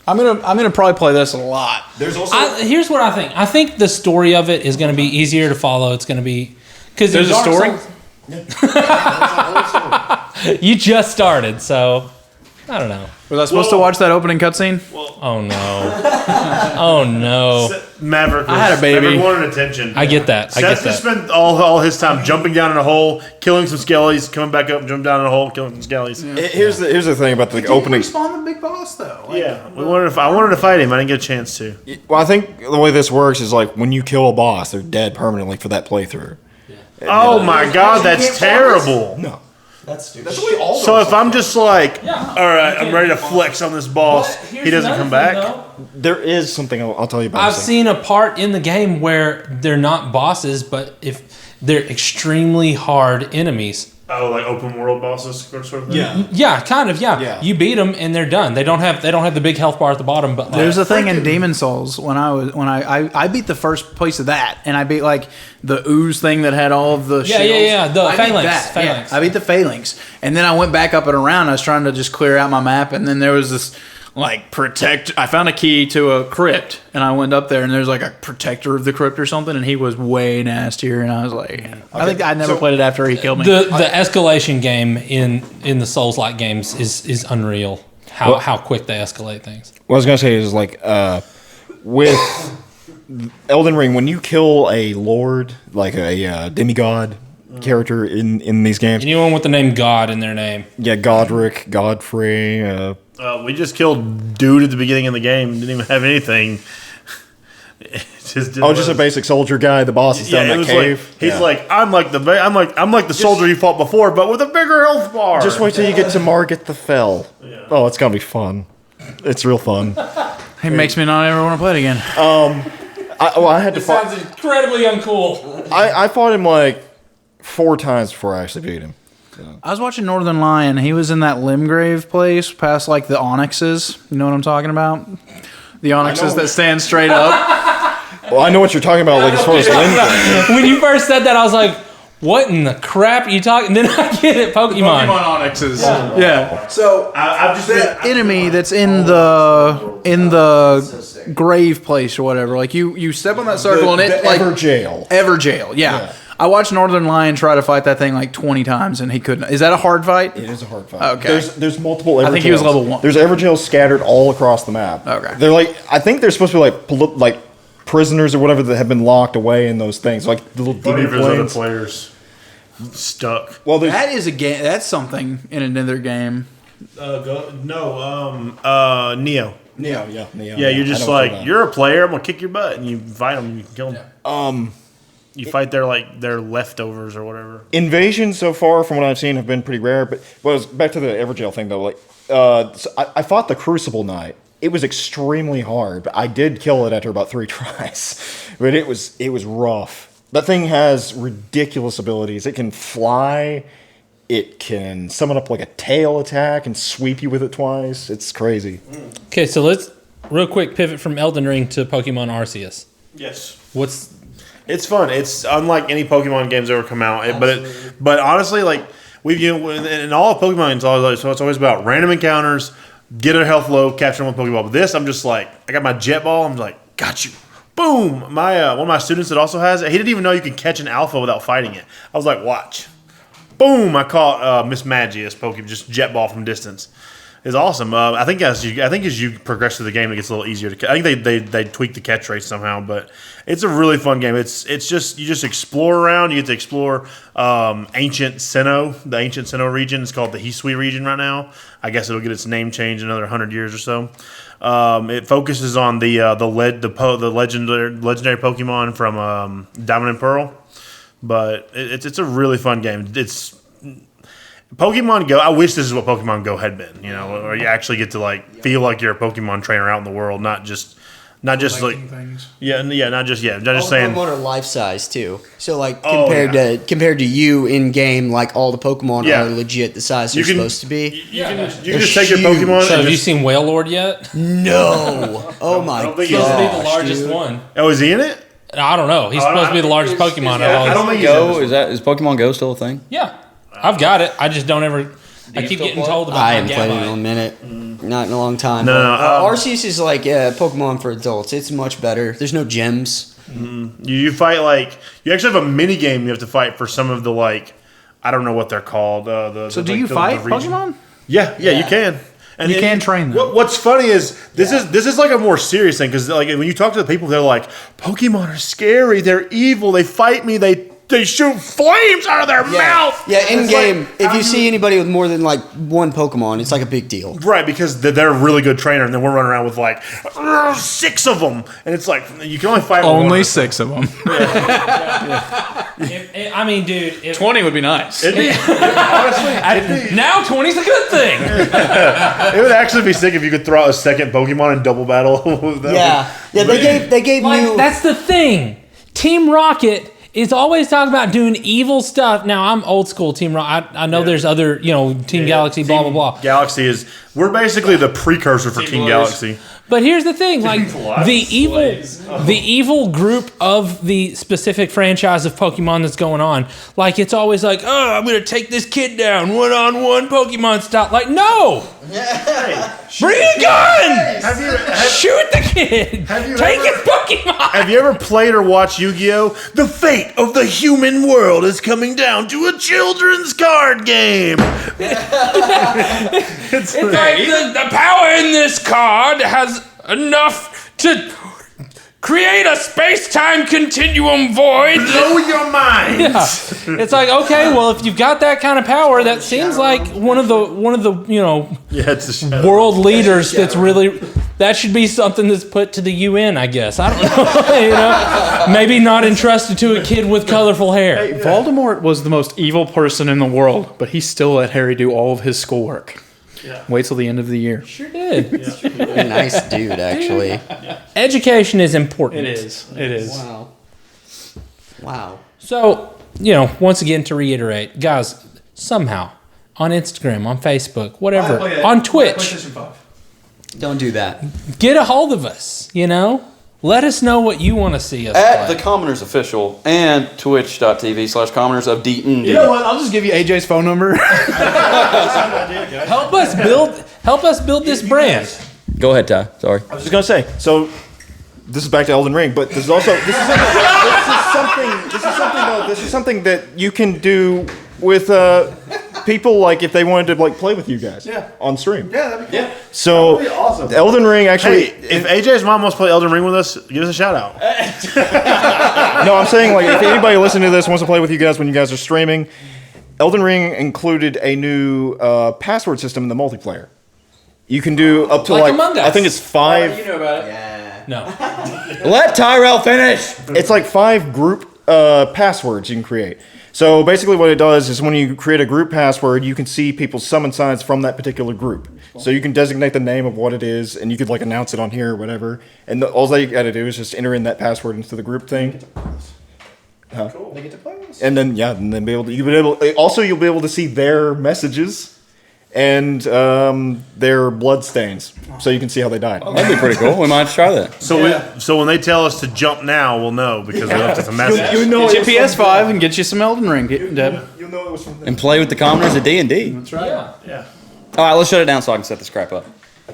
I'm gonna probably play this a lot. There's also Here's what I think. I think the story of it is going to be easier to follow. It's going to be because There's a story? You just started, so I don't know. Was I supposed to watch that opening cutscene? Oh no! Oh no! Maverick. I had a baby. Maverick wanted attention. I get that. I get Seth just that. spent all his time jumping down in a hole, killing some skellies, coming back up, jumping down in a hole, killing some skellies. here's the thing about the opening. Spawn the big boss though. Yeah, I wanted to fight him. I didn't get a chance to. Well, I think the way this works is like when you kill a boss, they're dead permanently for that playthrough. Oh my god, that's terrible. No. That's stupid. So if I'm just like, all right, I'm ready to flex on this boss, he doesn't come back. There is something I'll tell you about. I've seen a part in the game where they're not bosses, but if they're extremely hard enemies. Oh, like open world bosses, sort of thing. Yeah. Yeah, kind of. Yeah. Yeah. You beat them and they're done. They don't have the big health bar at the bottom. But like, There's a thing in Demon Souls when I beat the first place of that, and I beat like the ooze thing that had all of the shields. The I beat phalanx. that. Phalanx. Yeah, I beat the phalanx, and then I went back up and around. I was trying to just clear out my map, and then there was this like protect. I found a key to a crypt, and I went up there, and there's like a protector of the crypt or something, and he was way nastier, and I was like, I think I never played it after he killed me. The escalation game in the Souls-like games is unreal. How quick they escalate things. What I was gonna say is like with Elden Ring, when you kill a lord, like a demigod character in these games, Anyone with the name God in their name. yeah, Godric, Godfrey. We just killed dude at the beginning of the game. Didn't even have anything. Just a basic soldier guy. The boss is down it that was cave. like he's like I'm like the soldier you fought before, but with a bigger health bar. Just wait till you get to Margit the Fell. Oh, it's gonna be fun. It's real fun. He makes me not ever want to play it again. I had to fight. Sounds incredibly uncool. I fought him like 4 times before I actually beat him. I was watching Northern Lion. He was in that Limgrave place past like the onyxes. You know what I'm talking about? The onyxes that stand straight up. Well, I know what you're talking about, like as far as Link. When you first said that, I was like, "What in the crap are you talking?" And then I get it, Pokemon. onyxes. Yeah. So I've just the enemy that's in the grave place or whatever. Like you step on that circle and it like Everjail. Everjail. Yeah. I watched Northern Lion try to fight that thing like 20 times and he couldn't. Is that a hard fight? It is a hard fight. Okay. There's multiple Everjails. I think he was level 1. There's Everjails scattered all across the map. Okay. They're like, I think they're supposed to be like prisoners or whatever that have been locked away in those things, like the little funny DB if there's other planes. players stuck. Well, there's That is a game. That's something in another game. Neo. Neo. Yeah, you're just like you're a player. I'm gonna kick your butt, and you fight them. And you can kill them. You fight their leftovers or whatever. Invasions so far, from what I've seen, have been pretty rare. But back to the Everjail thing though. Like, so I fought the Crucible Knight. It was extremely hard, but I did kill it after about 3 tries. But it was rough. That thing has ridiculous abilities. It can fly. It can summon up like a tail attack and sweep you with it twice. It's crazy. Okay, so let's real quick pivot from Elden Ring to Pokemon Arceus. Yes. It's fun. It's unlike any Pokemon games ever come out. But honestly, like in all of Pokemon, it's always about random encounters, get a health low, capture one Pokeball. But this, I'm just like, I got my Jet Ball. I'm like, got you. Boom. My one of my students that also has it, he didn't even know you can catch an alpha without fighting it. I was like, watch. Boom. I caught Miss Magius Pokemon, just Jet Ball from distance. is awesome. I think as you progress through the game, it gets a little easier to. I think they tweak the catch rate somehow, but it's a really fun game. It's just you just explore around. You get to explore ancient Sinnoh, the ancient Sinnoh region. It's called the Hisui region right now. I guess it'll get its name changed in another 100 years or so. It focuses on the legendary Pokemon from Diamond and Pearl, but it's a really fun game. It's Pokemon Go. I wish this is what Pokemon Go had been. Where you actually get to feel like you're a Pokemon trainer out in the world, not just not just collecting things. not just All saying. Pokemon are life size too. So compared to you in game, all the Pokemon are legit the size they're supposed to be. You can just take your Pokemon. So have you seen Whale Lord yet? No. Oh my god. He's supposed to be the largest one. Oh, is he in it? I don't know. He's supposed to be the largest Pokemon. I don't think he's Go is Pokemon Go still a thing? Yeah, I've got it. I just don't ever. I keep getting told about. I my haven't played it in a Gamma. minute. Not in a long time. No, Arceus is like Pokemon for adults. It's much better. There's no gyms. You fight you actually have a mini game you have to fight for some of the I don't know what they're called. Do you fight Pokemon? Yeah, you can. And you can train them. What's funny is this is a more serious thing because when you talk to the people, they're like, Pokemon are scary. They're evil. They fight me. They shoot flames out of their mouth. Yeah, in game, if you see anybody with more than one Pokemon, it's a big deal. Right, because they're a really good trainer, and then we're running around with 6 of them, and it's you can only fight with Only one. 6 of them. I mean, dude, 20 would be nice. It'd be, honestly, now 20's a good thing. it would actually be sick if you could throw out a second Pokemon and double battle with them. Yeah, they gave new. That's the thing. Team Rocket is always talking about doing evil stuff. Now I'm old school Team Rocket. I know there's other, Team Galaxy, blah blah blah. Galaxy we're basically the precursor for Team Galaxy. But here's the thing, the evil group of the specific franchise of Pokemon that's going on, it's always I'm gonna take this kid down 1-on-1 Pokemon style. No! Bring a gun! Shoot the kid! Take his Pokemon! Have you ever played or watched Yu-Gi-Oh? The fate of the human world is coming down to a children's card game. It's the power in this card has enough to create a space-time continuum void. Blow your mind. Yeah. It's okay, well, if you've got that kind of power, that seems like one of the It's the shadow. world leaders that's really, that should be something that's put to the UN, I guess. I don't know. Maybe not entrusted to a kid with colorful hair. Voldemort was the most evil person in the world, but he still let Harry do all of his schoolwork. Yeah. Wait till the end of the year. Sure did. A nice dude, actually. Education is important. It is. Wow. So, once again, to reiterate, guys, somehow, on Instagram, on Facebook, whatever, on Twitch, Don't do that. get a hold of us, Let us know what you want to see us At play. the Commoners Official and twitch.tv/Commoners of Deaton. You know what? I'll just give you AJ's phone number. Help us build this brand. Go ahead, Ty. Sorry. I was just gonna say. So this is back to Elden Ring, but this is also this is something that you can do with people if they wanted to play with you guys on stream. Yeah, that'd be cool. So That'd be awesome. Elden Ring actually. Hey, if AJ's mom wants to play Elden Ring with us, give us a shout out. No, I'm saying if anybody listening to this wants to play with you guys when you guys are streaming, Elden Ring included a new password system in the multiplayer. You can do up to Among Us. I think it's 5. You know about it. Yeah. No. Let Tyrell finish. It's 5 group passwords you can create. So basically what it does is when you create a group password, you can see people's summon signs from that particular group. So you can designate the name of what it is, and you could announce it on here or whatever. And all they got to do is just enter in that password into the group thing. Cool. They get to play with us. And then you'll be able to see their messages and their blood stains, so you can see how they died. That'd be pretty cool. We might try that. So when they tell us to jump now, we'll know because we left us a message. You know Get your PS5 and get you some Elden Ring, Deb. You'll know it was from them. And play with the commoners of D&D. That's right. Yeah. All right, let's shut it down so I can set this crap up.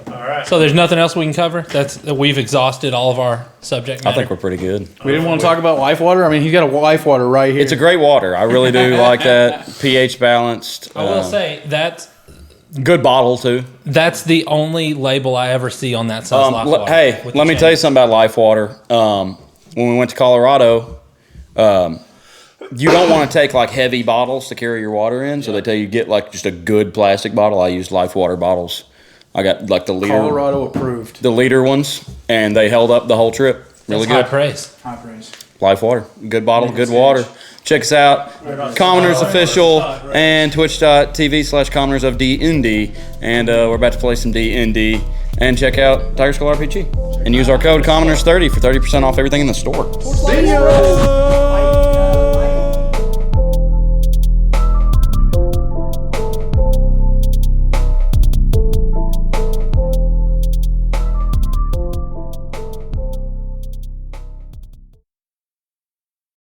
All right. So there's nothing else we can cover? We've exhausted all of our subject matter? I think we're pretty good. We didn't want to talk about life water. I mean, he's got a life water right here. It's a great water. I really do like that. pH balanced. I will say Good bottle too. That's the only label I ever see on that says Life Water. Hey, with the let me chain. tell you something about Life Water. When we went to Colorado, you don't want to take like heavy bottles to carry your water in, so they tell you get like just a good plastic bottle. I used Life Water bottles. I got like the Colorado approved. liter ones, and they held up the whole trip. Really That's high good. praise. High praise. Life Water, good bottle, good water. Check us out, Commoners Official and twitch.tv/Commoners of DND, and we're about to play some DND. And check out Tiger Skull RPG and use our code Commoners30 for 30% off everything in the store. See ya.